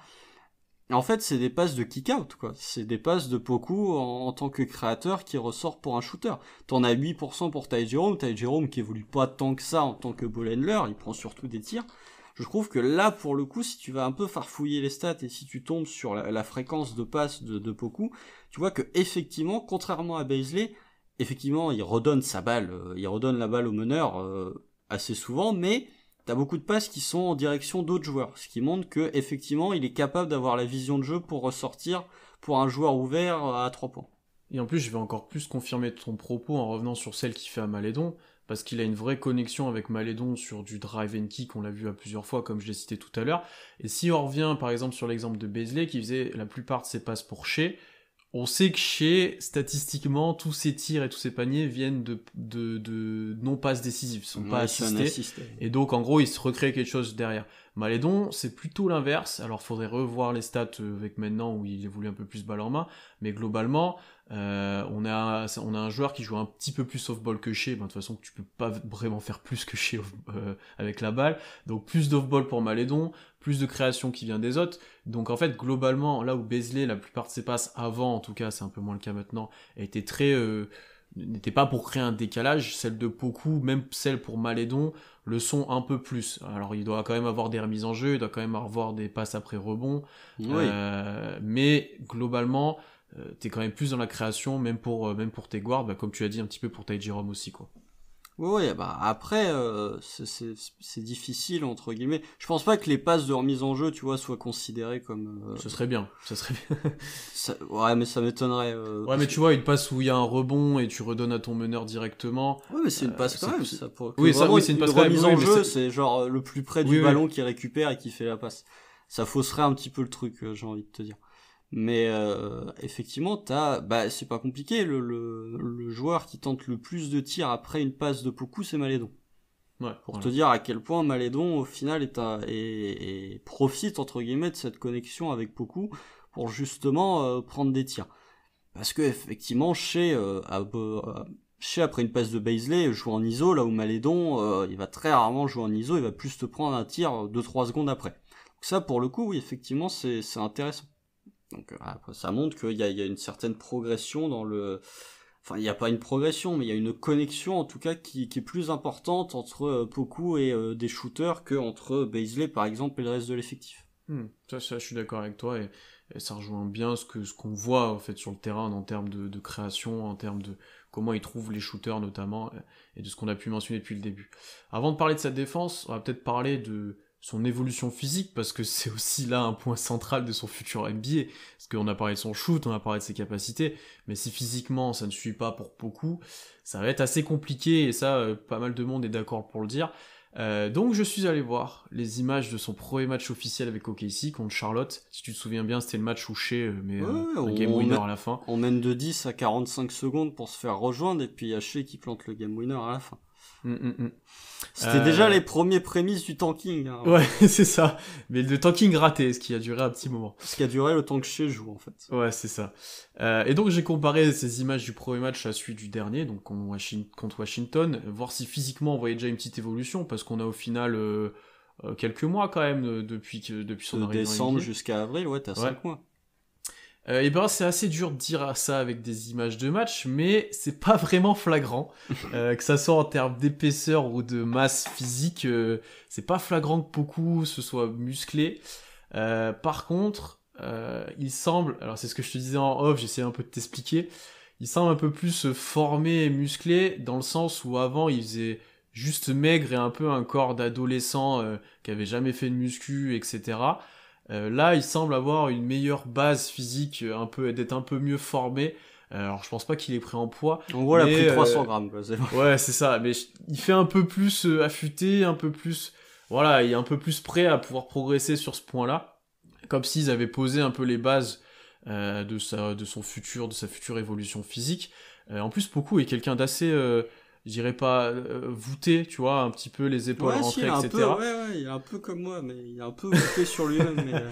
En fait, c'est des passes de kick-out, quoi. C'est des passes de Poku en tant que créateur qui ressort pour un shooter. T'en as 8% pour Ty Jerome qui évolue pas tant que ça en tant que ball handler, il prend surtout des tirs. Je trouve que là, pour le coup, si tu vas un peu farfouiller les stats et si tu tombes sur la fréquence de passe de Poku, tu vois que effectivement, contrairement à Bazley, effectivement, il redonne la balle au meneur assez souvent, mais t'as beaucoup de passes qui sont en direction d'autres joueurs, ce qui montre que effectivement, il est capable d'avoir la vision de jeu pour ressortir pour un joueur ouvert à 3 points. Et en plus, je vais encore plus confirmer ton propos en revenant sur celle qu'il fait à Malédon, parce qu'il a une vraie connexion avec Malédon sur du drive and kick, on l'a vu à plusieurs fois, comme je l'ai cité tout à l'heure. Et si on revient par exemple sur l'exemple de Bazley, qui faisait la plupart de ses passes pour Shea, on sait que chez, statistiquement, tous ces tirs et tous ces paniers viennent de non-passes décisives, ils sont pas assistés, et donc en gros il se recrée quelque chose derrière. Malédon, c'est plutôt l'inverse, alors faudrait revoir les stats avec maintenant où il évolue un peu plus balle en main, mais globalement, on a un joueur qui joue un petit peu plus off-ball que chez, de toute façon tu peux pas vraiment faire plus que chez avec la balle, donc plus d'off-ball pour Malédon, plus de création qui vient des autres, donc en fait globalement là où Beasley, la plupart de ses passes avant en tout cas, c'est un peu moins le cas maintenant, était n'était pas pour créer un décalage, celle de Poku, même celle pour Malédon, le sont un peu plus. Alors il doit quand même avoir des remises en jeu, il doit quand même avoir des passes après rebond, oui. Mais globalement, t'es quand même plus dans la création, même pour tes guards, comme tu as dit un petit peu pour Ty Jerome aussi, quoi. Oui, après, c'est difficile, entre guillemets. Je pense pas que les passes de remise en jeu, tu vois, soient considérées comme... Ce serait bien. Ouais, mais ça m'étonnerait. Ouais, mais tu vois, une passe où il y a un rebond et tu redonnes à ton meneur directement... Ouais, mais c'est une passe quand même, ça. Oui, c'est une passe quand même. Remise en jeu, c'est genre le plus près du ballon qui récupère et qui fait la passe. Ça fausserait un petit peu le truc, j'ai envie de te dire. Mais effectivement, c'est pas compliqué. Le joueur qui tente le plus de tirs après une passe de Poku, c'est Malédon. Ouais, pour te dire à quel point Malédon, au final, profite entre guillemets de cette connexion avec Poku pour justement prendre des tirs. Parce que effectivement, chez après une passe de Beasley, joue en ISO, là où Malédon, il va très rarement jouer en ISO, il va plus te prendre un tir 2-3 secondes après. Donc ça, pour le coup, oui, effectivement, c'est intéressant. Donc ça montre qu'il y a une certaine progression dans le... Enfin, il n'y a pas une progression, mais il y a une connexion, en tout cas, qui est plus importante entre Poku et des shooters qu'entre Beasley, par exemple, et le reste de l'effectif. Ça, je suis d'accord avec toi, et ça rejoint bien ce qu'on voit, en fait, sur le terrain, en termes de création, en termes de comment il trouve les shooters, notamment, et de ce qu'on a pu mentionner depuis le début. Avant de parler de sa défense, on va peut-être parler de son évolution physique, parce que c'est aussi là un point central de son futur NBA, parce qu'on a parlé de son shoot, on a parlé de ses capacités, mais si physiquement ça ne suit pas pour beaucoup, ça va être assez compliqué, et ça, pas mal de monde est d'accord pour le dire. Donc je suis allé voir les images de son premier match officiel avec OKC contre Charlotte. Si tu te souviens bien, c'était le match où Shea met un game winner à la fin. On mène de 10 à 45 secondes pour se faire rejoindre, et puis il y a Shea qui plante le game winner à la fin. C'était déjà les premiers prémices du tanking. Hein. Ouais, c'est ça. Mais le tanking raté, ce qui a duré un petit moment. Ce qui a duré le temps que Shea joue, en fait. Ouais, c'est ça. Et donc j'ai comparé ces images du premier match à celui du dernier, donc contre Washington, voir si physiquement on voyait déjà une petite évolution, parce qu'on a au final quelques mois quand même depuis son arrivée. De décembre jusqu'à avril, ouais, t'as 5 mois. Et ben c'est assez dur de dire ça avec des images de match, mais c'est pas vraiment flagrant, que ça soit en termes d'épaisseur ou de masse physique, c'est pas flagrant que beaucoup se soit musclé. Par contre, il semble, alors c'est ce que je te disais en off, j'essayais un peu de t'expliquer, il semble un peu plus formé et musclé, dans le sens où avant il faisait juste maigre et un peu un corps d'adolescent qui avait jamais fait de muscu, etc. Là, il semble avoir une meilleure base physique, d'être un peu mieux formé. Alors, je pense pas qu'il ait pris en poids. On voit, il a pris 300 grammes. Quoi, ouais, c'est ça. Mais il fait un peu plus affûté, un peu plus... Voilà, il est un peu plus prêt à pouvoir progresser sur ce point-là. Comme s'ils avaient posé un peu les bases de sa future évolution physique. En plus, Poku est quelqu'un d'assez... je dirais pas voûté, tu vois, un petit peu les épaules rentrées, etc. Il est un peu comme moi, mais il est un peu voûté sur lui-même. Mais...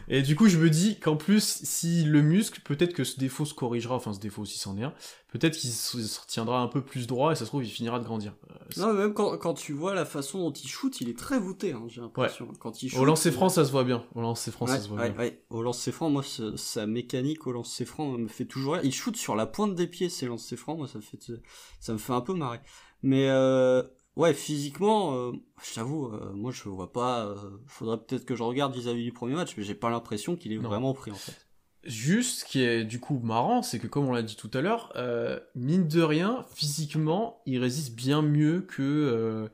Et du coup, je me dis qu'en plus, si le muscle, peut-être que ce défaut se corrigera, enfin ce défaut, si c'en est un, peut-être qu'il se retiendra un peu plus droit, et ça se trouve, il finira de grandir. Non, mais même quand tu vois la façon dont il shoot, il est très voûté, hein, j'ai l'impression. Ouais. Quand il shoot, au lancer franc, ça se voit bien. Au lancer franc, ça se voit bien. Ouais. Au lancer franc, moi, sa mécanique au lancer franc me fait toujours rire. Il shoot sur la pointe des pieds, ses lancers francs, moi, ça me fait un peu marrer. Mais ouais, physiquement, je t'avoue, moi je vois pas. Faudrait peut-être que je regarde vis-à-vis du premier match, mais j'ai pas l'impression qu'il est vraiment pris en fait. Juste, ce qui est du coup marrant, c'est que comme on l'a dit tout à l'heure, mine de rien, physiquement, il résiste bien mieux que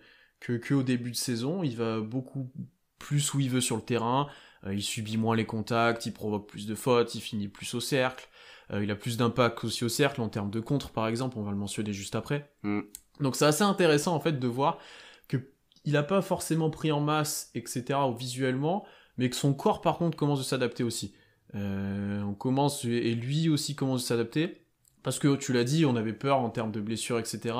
au début de saison. Il va beaucoup plus où il veut sur le terrain. Il subit moins les contacts, il provoque plus de fautes, il finit plus au cercle. Il a plus d'impact aussi au cercle en termes de contre, par exemple. On va le mentionner juste après. Donc c'est assez intéressant en fait de voir que il a pas forcément pris en masse, etc. ou visuellement, mais que son corps par contre commence à s'adapter aussi. On commence, et lui aussi commence à s'adapter. Parce que tu l'as dit, on avait peur en termes de blessures, etc.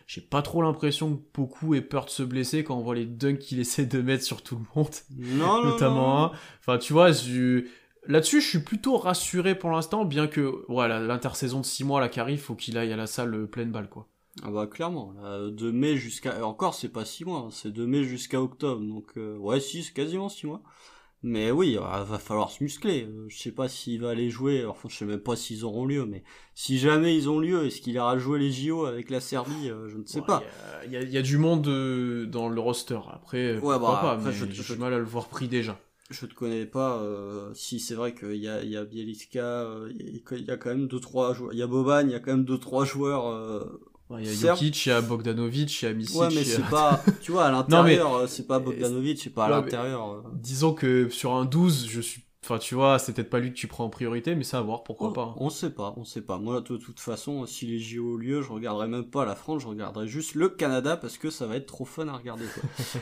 J'ai pas trop l'impression que Poku ait peur de se blesser quand on voit les dunks qu'il essaie de mettre sur tout le monde. Non, Notamment un. Enfin, tu vois, là-dessus, je suis plutôt rassuré pour l'instant, bien que l'intersaison de 6 mois là, qui arrive, faut qu'il aille à la salle pleine balle, quoi. Ah bah clairement, là, de mai jusqu'à... Encore, c'est pas 6 mois, hein, c'est de mai jusqu'à octobre, donc c'est quasiment 6 mois. Mais oui, va falloir se muscler. Je sais pas s'il va aller jouer, enfin je sais même pas s'ils auront lieu, mais si jamais ils ont lieu, est-ce qu'il ira jouer les JO avec la Serbie, je ne sais pas. Il y a du monde dans le roster, après, pourquoi pas, mais j'ai du mal à le voir pris déjà. Je te connais pas, si c'est vrai qu'il y a Bielica, il y a quand même 2-3 joueurs, il y a Boban, il y a quand même 2-3 joueurs... Il y a Jokic, il y a Bogdanovic, il y a Micic. Ouais, mais c'est pas, tu vois, à l'intérieur, c'est pas Bogdanovic, c'est pas à l'intérieur. Disons que sur un 12, enfin, tu vois, c'est peut-être pas lui que tu prends en priorité, mais c'est à voir, pourquoi pas. On sait pas. Moi, de toute façon, si les JO ont lieu, je regarderai même pas la France, je regarderai juste le Canada parce que ça va être trop fun à regarder, quoi.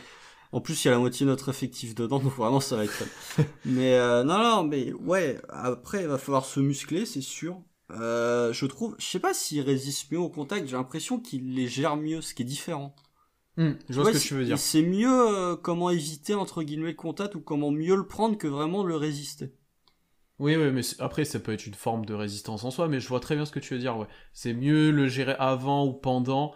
En plus, il y a la moitié de notre effectif dedans, donc vraiment, ça va être fun. Mais, non, mais, ouais, après, il va falloir se muscler, c'est sûr. Je sais pas s'il résiste mieux au contact, j'ai l'impression qu'il les gère mieux, ce qui est différent. Je vois ce que tu veux dire. C'est mieux comment éviter entre guillemets le contact ou comment mieux le prendre que vraiment le résister. Oui, mais après ça peut être une forme de résistance en soi, mais je vois très bien ce que tu veux dire. Ouais, c'est mieux le gérer avant ou pendant,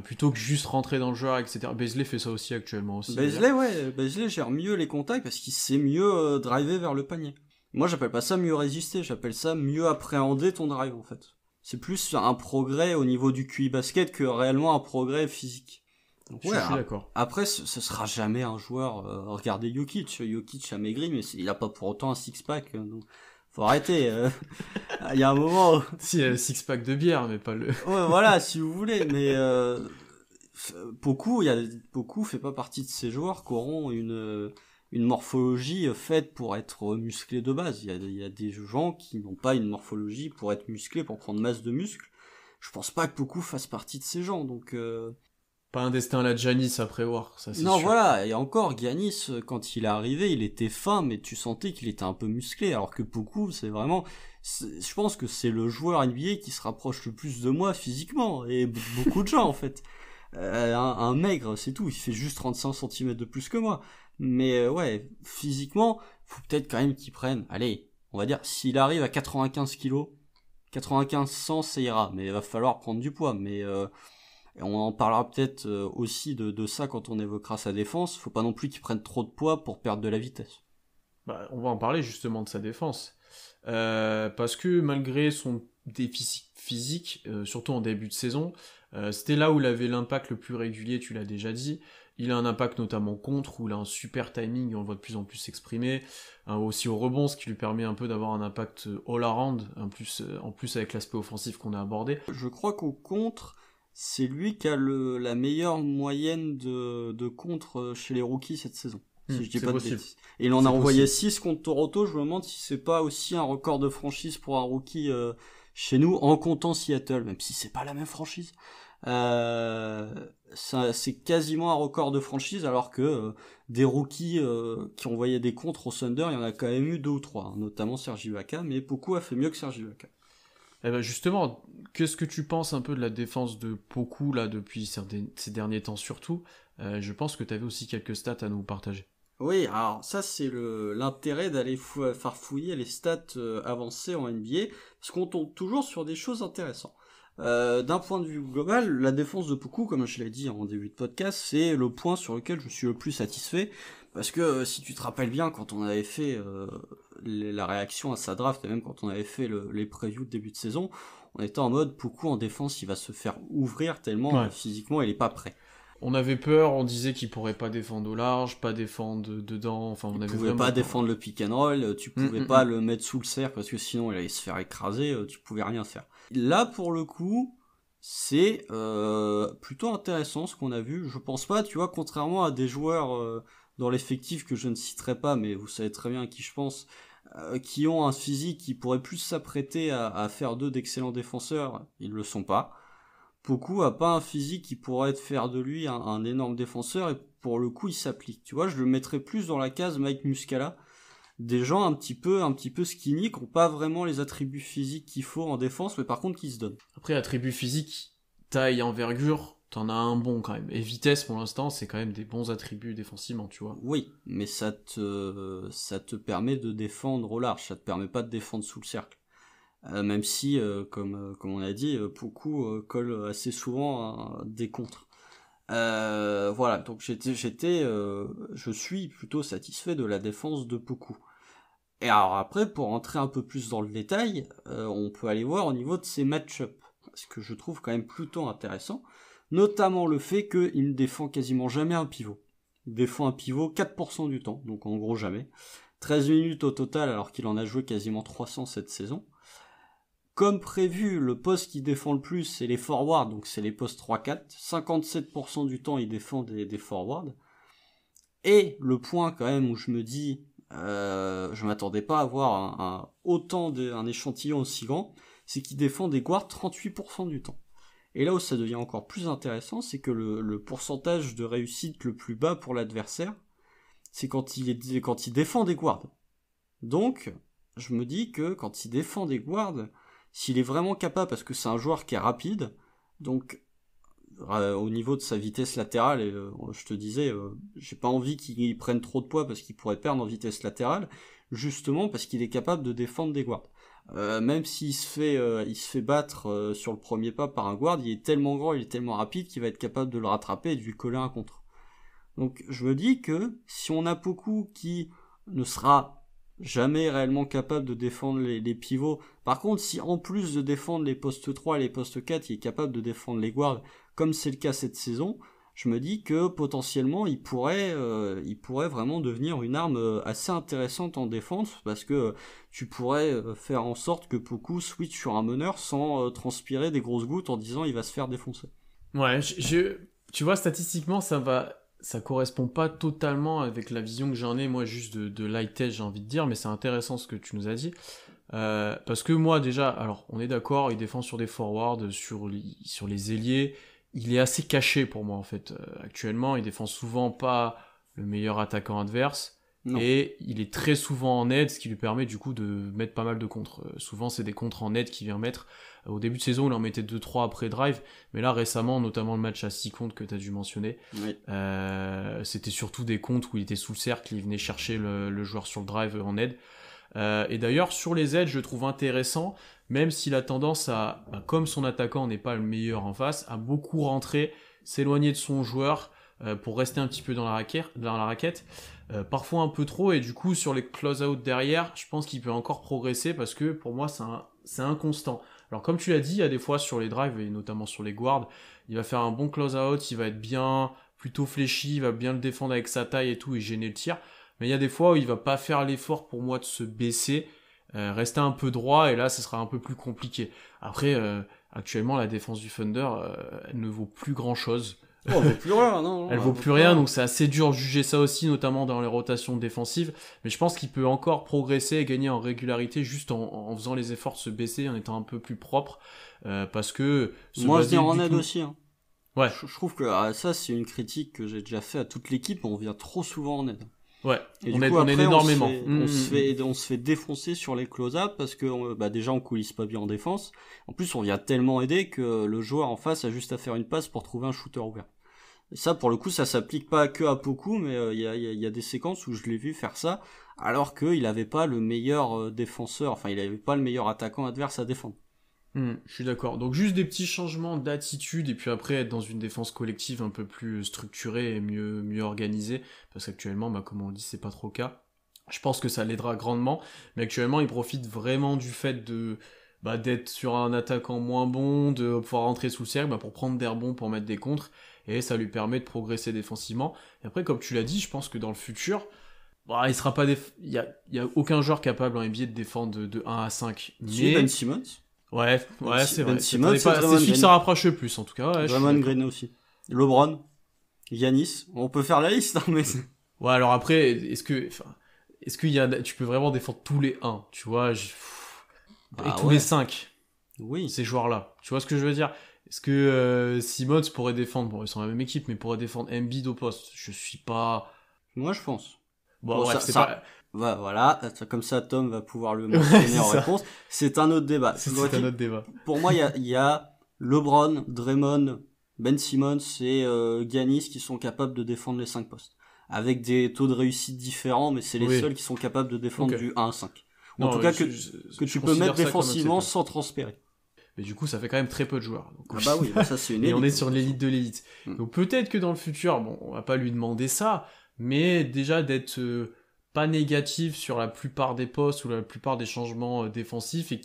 plutôt que juste rentrer dans le jeu, etc. Beasley fait ça aussi actuellement aussi. Beasley gère mieux les contacts parce qu'il sait mieux driver vers le panier. Moi, j'appelle pas ça mieux résister, j'appelle ça mieux appréhender ton drive, en fait. C'est plus un progrès au niveau du QI basket que réellement un progrès physique. Donc, je suis d'accord. Après, ce sera jamais un joueur, regardez Jokic a maigri, mais il a pas pour autant un six-pack, donc faut arrêter, il y a un moment... Si, il y a le six-pack de bière, mais pas le... Ouais, voilà, si vous voulez, mais Poku fait pas partie de ces joueurs qui auront une morphologie faite pour être musclé de base. Il y a des gens qui n'ont pas une morphologie pour être musclés, pour prendre masse de muscles. Je pense pas que Poku fasse partie de ces gens, donc... Pas un destin à la Giannis à prévoir, ça c'est sûr. Non, voilà, et encore, Giannis, quand il est arrivé, il était fin, mais tu sentais qu'il était un peu musclé, alors que Poku, je pense que c'est le joueur NBA qui se rapproche le plus de moi physiquement, et beaucoup de gens, en fait. Un maigre, c'est tout, il fait juste 35 cm de plus que moi. Mais ouais, physiquement, faut peut-être quand même qu'il prenne, allez, on va dire, s'il arrive à 95 kilos, 95-100, ça ira, mais il va falloir prendre du poids, mais on en parlera peut-être aussi de ça quand on évoquera sa défense, faut pas non plus qu'il prenne trop de poids pour perdre de la vitesse. On va en parler justement de sa défense, parce que malgré son déficit physique, surtout en début de saison, c'était là où il avait l'impact le plus régulier, tu l'as déjà dit. Il a un impact notamment contre, où il a un super timing, on le voit de plus en plus s'exprimer, aussi au rebond, ce qui lui permet un peu d'avoir un impact all-around, en plus avec l'aspect offensif qu'on a abordé. Je crois qu'au contre, c'est lui qui a la meilleure moyenne de contre chez les rookies cette saison. Si je dis pas de bêtises. Et il en a envoyé 6 contre Toronto, je me demande si c'est pas aussi un record de franchise pour un rookie chez nous, en comptant Seattle, même si c'est pas la même franchise. C'est quasiment un record de franchise, alors que des rookies qui envoyaient des contres au Thunder, il y en a quand même eu 2 ou 3, hein, notamment Serge Ibaka, mais Poku a fait mieux que Serge Ibaka. Justement, qu'est-ce que tu penses un peu de la défense de Poku là depuis ces derniers temps surtout? Je pense que tu avais aussi quelques stats à nous partager. Oui, alors ça c'est l'intérêt d'aller farfouiller les stats avancées en NBA, parce qu'on tombe toujours sur des choses intéressantes. D'un point de vue global, la défense de Poku, comme je l'ai dit en début de podcast, c'est le point sur lequel je suis le plus satisfait, parce que si tu te rappelles bien, quand on avait fait la réaction à sa draft, et même quand on avait fait les previews de début de saison, on était en mode Poku en défense, il va se faire ouvrir tellement physiquement il est pas prêt. On avait peur, on disait qu'il pourrait pas défendre au large, pas défendre dedans, enfin on avait pouvait pas défendre le pick and roll, tu pouvais pas le mettre sous le cercle parce que sinon il allait se faire écraser, tu pouvais rien faire. Là pour le coup, c'est plutôt intéressant ce qu'on a vu. Je pense pas, tu vois, contrairement à des joueurs dans l'effectif que je ne citerai pas, mais vous savez très bien à qui je pense, qui ont un physique qui pourrait plus s'apprêter à faire d'eux d'excellents défenseurs, ils le sont pas. Poku a pas un physique qui pourrait faire de lui un énorme défenseur, et pour le coup il s'applique. Tu vois, je le mettrais plus dans la case Mike Muscala, des gens un petit peu skinny, qui n'ont pas vraiment les attributs physiques qu'il faut en défense, mais par contre qui se donnent. Après, attributs physiques, taille, envergure, t'en as un bon quand même. Et vitesse, pour l'instant, c'est quand même des bons attributs défensivement, tu vois. Oui, mais ça te permet de défendre au large, ça te permet pas de défendre sous le cercle. Même si, comme on a dit, Poku colle assez souvent à des contres. Voilà, donc je suis plutôt satisfait de la défense de Poku. Et alors après, pour entrer un peu plus dans le détail, on peut aller voir au niveau de ses match-up, ce que je trouve quand même plutôt intéressant, notamment le fait qu'il ne défend quasiment jamais un pivot. Il défend un pivot 4% du temps, donc en gros jamais. 13 minutes au total, alors qu'il en a joué quasiment 300 cette saison. Comme prévu, le poste qui défend le plus, c'est les forwards, donc c'est les postes 3-4. 57% du temps, il défend des forwards. Et le point quand même où je me dis, je m'attendais pas à avoir un échantillon aussi grand, c'est qu'il défend des guards 38% du temps. Et là où ça devient encore plus intéressant, c'est que le pourcentage de réussite le plus bas pour l'adversaire, c'est quand il défend des guards. Donc, je me dis que quand il défend des guards, s'il est vraiment capable, parce que c'est un joueur qui est rapide, donc au niveau de sa vitesse latérale, et je te disais, j'ai pas envie qu'il prenne trop de poids parce qu'il pourrait perdre en vitesse latérale, justement parce qu'il est capable de défendre des guards. Même s'il se fait battre sur le premier pas par un guard, il est tellement grand, il est tellement rapide qu'il va être capable de le rattraper et de lui coller un contre. Donc je me dis que si on a Poku qui ne sera jamais réellement capable de défendre les pivots, par contre si en plus de défendre les postes 3 et les postes 4, il est capable de défendre les guards, comme c'est le cas cette saison, je me dis que potentiellement il pourrait vraiment devenir une arme assez intéressante en défense, parce que tu pourrais faire en sorte que Poku switch sur un meneur sans transpirer des grosses gouttes en disant il va se faire défoncer. Ouais, tu vois, statistiquement, ça correspond pas totalement avec la vision que j'en ai, moi, juste de light edge, j'ai envie de dire, mais c'est intéressant ce que tu nous as dit. Parce que moi, déjà, alors, on est d'accord, il défend sur des forwards, sur les ailiers. Il est assez caché pour moi, en fait. Actuellement, il défend souvent pas le meilleur attaquant adverse. Non. Et il est très souvent en aide, ce qui lui permet du coup de mettre pas mal de contres. Souvent, c'est des contres en aide qu'il vient mettre. Au début de saison, il en mettait 2-3 après drive. Mais là, récemment, notamment le match à 6 contres que tu as dû mentionner, oui. C'était surtout des contres où il était sous le cercle, il venait chercher le joueur sur le drive en aide. Et d'ailleurs, sur les aides, je le trouve intéressant, même s'il a tendance à, comme son attaquant n'est pas le meilleur en face, à beaucoup rentrer, s'éloigner de son joueur pour rester un petit peu dans la raquette. Parfois un peu trop, et du coup, sur les close-out derrière, je pense qu'il peut encore progresser, parce que pour moi, c'est inconstant. Alors comme tu l'as dit, il y a des fois sur les drives, et notamment sur les guards, il va faire un bon close-out, il va être bien, plutôt fléchi, il va bien le défendre avec sa taille et tout, et gêner le tir. Mais il y a des fois où il va pas faire l'effort pour moi de se baisser, rester un peu droit, et là, ce sera un peu plus compliqué. Après, actuellement, la défense du Thunder, elle ne vaut plus grand-chose. Oh, elle vaut plus rien, non. Elle vaut plus rien, donc c'est assez dur de juger ça aussi, notamment dans les rotations défensives. Mais je pense qu'il peut encore progresser et gagner en régularité juste en faisant les efforts de se baisser, en étant un peu plus propre, parce que... Moi, je viens en aide aussi. Hein. Ouais. Je trouve que ça, c'est une critique que j'ai déjà fait à toute l'équipe, on vient trop souvent en aide. Ouais, et on aide énormément. On se fait défoncer sur les close-up parce que déjà on coulisse pas bien en défense. En plus, on vient tellement aider que le joueur en face a juste à faire une passe pour trouver un shooter ouvert. Et ça, pour le coup, ça s'applique pas que à Poku, mais il y a des séquences où je l'ai vu faire ça, alors qu'il avait pas le meilleur défenseur, enfin il avait pas le meilleur attaquant adverse à défendre. Je suis d'accord. Donc juste des petits changements d'attitude, et puis après être dans une défense collective un peu plus structurée et mieux organisée, parce qu'actuellement, comme on le dit, c'est pas trop le cas. Je pense que ça l'aidera grandement, mais actuellement il profite vraiment du fait d'être sur un attaquant moins bon, de pouvoir rentrer sous le cercle pour prendre des rebonds, pour mettre des contres, et ça lui permet de progresser défensivement. Et après, comme tu l'as dit, je pense que dans le futur, il sera pas il y a aucun joueur capable en NBA de défendre de 1 à 5. Mais Ben Simmons. Ouais, c'est vrai. Simmons, c'est celui qui s'en rapproche le plus, en tout cas. Ouais, Draymond Green aussi. LeBron, Giannis, on peut faire la liste, hein, mais... Ouais, alors après, est-ce que tu peux vraiment défendre tous les 1, tu vois, et tous les 5, oui. Ces joueurs-là, tu vois ce que je veux dire? Est-ce que Simmons pourrait défendre, ils sont la même équipe, mais pourrait défendre Embiid au poste? Je suis pas... Moi, je pense. Bon, ouais, Voilà, comme ça Tom va pouvoir le mentionner en réponse. C'est un autre débat. C'est un autre débat. Pour moi, il y a LeBron, Draymond, Ben Simmons et Giannis qui sont capables de défendre les 5 postes. Avec des taux de réussite différents, mais c'est les seuls qui sont capables de défendre du 1 à 5. En tout cas, que tu peux mettre défensivement sans transpérer. Mais du coup, ça fait quand même très peu de joueurs. Donc, bah oui, ça c'est une élite. Et on est sur l'élite de l'élite. Donc peut-être que dans le futur, bon, on va pas lui demander ça, mais déjà d'être pas négatif sur la plupart des postes ou la plupart des changements défensifs et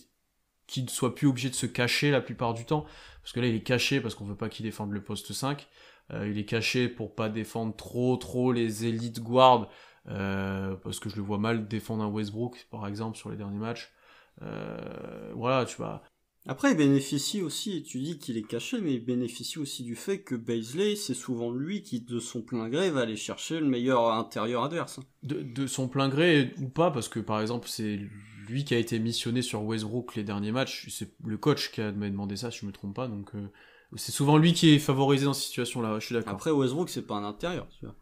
qu'il ne soit plus obligé de se cacher la plupart du temps. Parce que là, il est caché parce qu'on veut pas qu'il défende le poste 5. Il est caché pour pas défendre trop les élites guards, parce que je le vois mal défendre un Westbrook, par exemple, sur les derniers matchs. Voilà, tu vois. Après, il bénéficie aussi, tu dis qu'il est caché, mais il bénéficie aussi du fait que Bazley, c'est souvent lui qui, de son plein gré, va aller chercher le meilleur intérieur adverse. De son plein gré ou pas, parce que par exemple, c'est lui qui a été missionné sur Westbrook les derniers matchs, c'est le coach qui m'a demandé ça, si je me trompe pas, donc c'est souvent lui qui est favorisé dans cette situation-là, je suis d'accord. Après, Westbrook, c'est pas un intérieur, tu vois.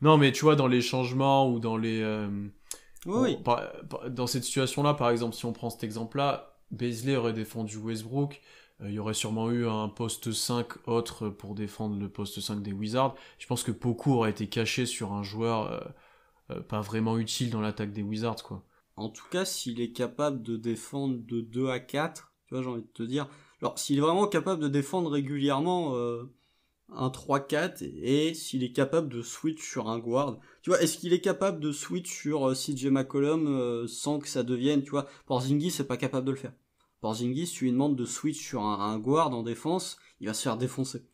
Non, mais tu vois, dans les changements ou dans les... oui. Dans cette situation-là, par exemple, si on prend cet exemple-là, Bazley aurait défendu Westbrook, il y aurait sûrement eu un poste 5 autre pour défendre le poste 5 des Wizards. Je pense que Poku aurait été caché sur un joueur pas vraiment utile dans l'attaque des Wizards, quoi. En tout cas, s'il est capable de défendre de 2 à 4, tu vois, j'ai envie de te dire... Alors, s'il est vraiment capable de défendre régulièrement un 3-4, et s'il est capable de switch sur un guard, tu vois, est-ce qu'il est capable de switch sur CJ McCollum sans que ça devienne, tu vois, Porzingis c'est pas capable de le faire. Porzingis, tu lui demandes de switch sur un guard en défense, il va se faire défoncer.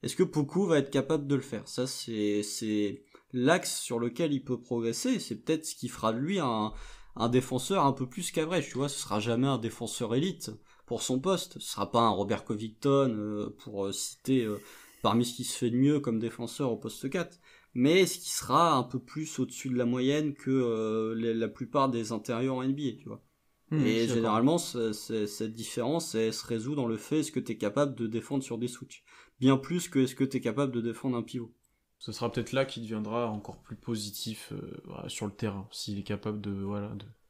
Est-ce que Poku va être capable de le faire? Ça, c'est l'axe sur lequel il peut progresser, et c'est peut-être ce qui fera de lui un défenseur un peu plus qu'Average, tu vois, ce sera jamais un défenseur élite pour son poste, ce sera pas un Robert Covington pour citer parmi ce qui se fait de mieux comme défenseur au poste 4, mais ce qui sera un peu plus au-dessus de la moyenne que la plupart des intérieurs en NBA, tu vois. Et généralement, cette différence, elle se résout dans le fait est-ce que tu es capable de défendre sur des switches, bien plus que est-ce que tu es capable de défendre un pivot. Ce sera peut-être là qu'il deviendra encore plus positif sur le terrain, s'il est capable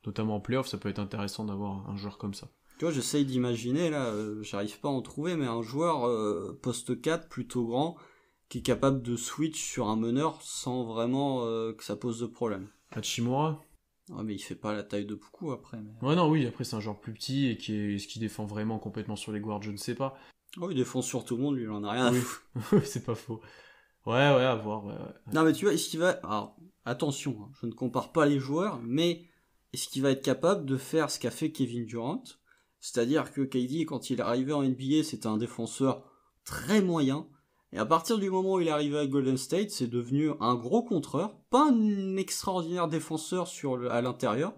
notamment en playoff, ça peut être intéressant d'avoir un joueur comme ça. Tu vois, j'essaye d'imaginer, là, j'arrive pas à en trouver, mais un joueur poste 4 plutôt grand, qui est capable de switch sur un meneur sans vraiment que ça pose de problème. Hachimura? Ouais, mais il fait pas la taille de Poku après. Mais... Ouais, non, oui, après c'est un joueur plus petit et qui défend vraiment complètement sur les guards, je ne sais pas. Oh, il défend sur tout le monde, lui, il en a rien à foutre. Oui, c'est pas faux. Ouais, à voir, ouais. Non, mais tu vois, est-ce qu'il va... Alors, attention, hein, je ne compare pas les joueurs, mais est-ce qu'il va être capable de faire ce qu'a fait Kevin Durant? C'est-à-dire que KD, quand il est arrivé en NBA, c'était un défenseur très moyen. Et à partir du moment où il est arrivé à Golden State, c'est devenu un gros contreur. Pas un extraordinaire défenseur à l'intérieur.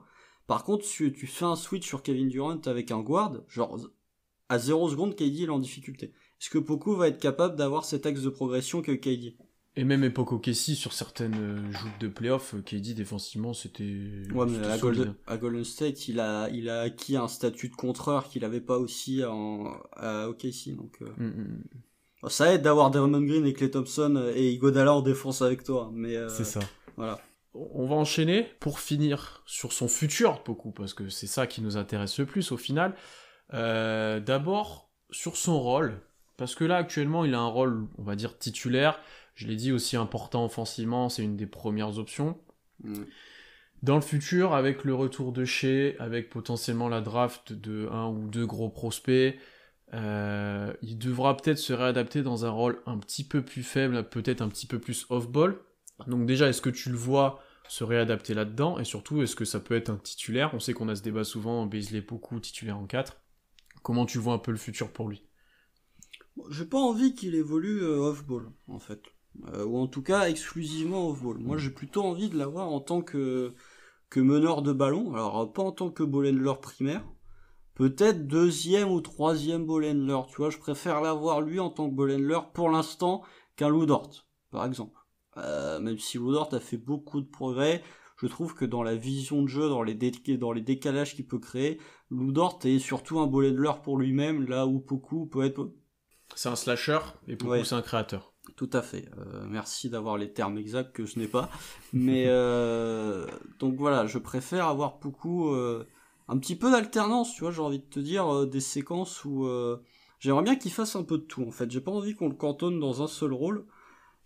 Par contre, tu fais un switch sur Kevin Durant avec un guard, genre à 0 secondes, KD il est en difficulté. Est-ce que Poku va être capable d'avoir cet axe de progression que KD? Et même Epoch Okessi, sur certaines joutes de playoff, KD défensivement, c'était... Ouais, mais à Golden State, il a acquis un statut de contreur qu'il avait pas aussi à OKC, donc... Ça aide d'avoir Draymond Green et Klay Thompson et Iguodala en défense avec toi, mais... C'est ça. Voilà. On va enchaîner pour finir sur son futur, Poku, parce que c'est ça qui nous intéresse le plus au final. D'abord, sur son rôle, parce que là, actuellement, il a un rôle, on va dire, titulaire. Je l'ai dit, aussi important offensivement, c'est une des premières options. Dans le futur, avec le retour de Shea, avec potentiellement la draft de 1 ou 2 gros prospects, il devra peut-être se réadapter dans un rôle un petit peu plus faible, peut-être un petit peu plus off-ball. Donc déjà, est-ce que tu le vois se réadapter là-dedans? Et surtout, est-ce que ça peut être un titulaire? On sait qu'on a ce débat souvent, Bazley Poku, titulaire en 4. Comment tu vois un peu le futur pour lui? J'ai pas envie qu'il évolue off-ball, en fait. Ou en tout cas exclusivement off-ball. Moi j'ai plutôt envie de l'avoir en tant que meneur de ballon, alors pas en tant que ball handler primaire, peut-être 2e ou 3e ball handler, tu vois, je préfère l'avoir lui en tant que ball handler pour l'instant qu'un Lou Dort, par exemple. Même si Lou Dort a fait beaucoup de progrès, je trouve que dans la vision de jeu, dans les décalages qu'il peut créer, Lou Dort est surtout un ball handler pour lui-même, là où Poku peut être... C'est un slasher, et Poku c'est un créateur. Tout à fait. Merci d'avoir les termes exacts que je n'ai pas. Mais donc voilà, je préfère avoir beaucoup un petit peu d'alternance, tu vois, j'ai envie de te dire des séquences où j'aimerais bien qu'il fasse un peu de tout en fait. J'ai pas envie qu'on le cantonne dans un seul rôle.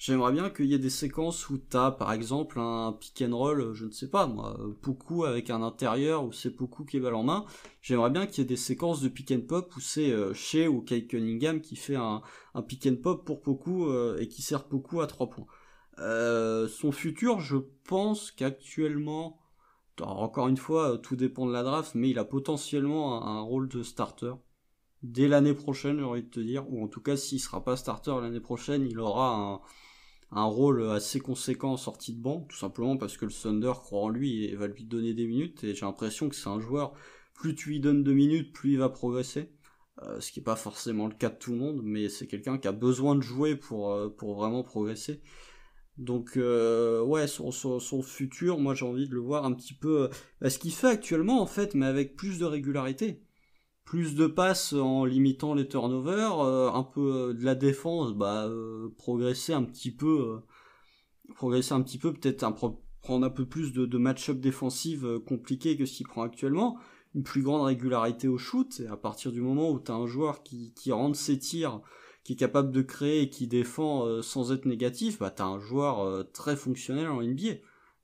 J'aimerais bien qu'il y ait des séquences où t'as par exemple un pick and roll, je ne sais pas moi, Poku avec un intérieur où c'est Poku qui est balle en main. J'aimerais bien qu'il y ait des séquences de pick and pop où c'est Shea ou Kyle Cunningham qui fait un pick and pop pour Poku et qui sert Poku à 3 points. Son futur, je pense qu'actuellement, encore une fois, tout dépend de la draft, mais il a potentiellement un rôle de starter. Dès l'année prochaine, j'ai envie de te dire, ou en tout cas, s'il sera pas starter l'année prochaine, il aura un rôle assez conséquent en sortie de banc, tout simplement parce que le Thunder croit en lui et va lui donner des minutes, et j'ai l'impression que c'est un joueur, plus tu lui donnes de minutes, plus il va progresser, ce qui n'est pas forcément le cas de tout le monde, mais c'est quelqu'un qui a besoin de jouer pour vraiment progresser. Donc ouais, son futur, moi j'ai envie de le voir un petit peu ce qu'il fait actuellement en fait, mais avec plus de régularité. Plus de passes en limitant les turnovers, un peu de la défense, progresser un petit peu, peut-être prendre un peu plus de match-up défensive compliqué que ce qu'il prend actuellement, une plus grande régularité au shoot, et à partir du moment où tu as un joueur qui rentre ses tirs, qui est capable de créer et qui défend sans être négatif, bah tu as un joueur très fonctionnel en NBA.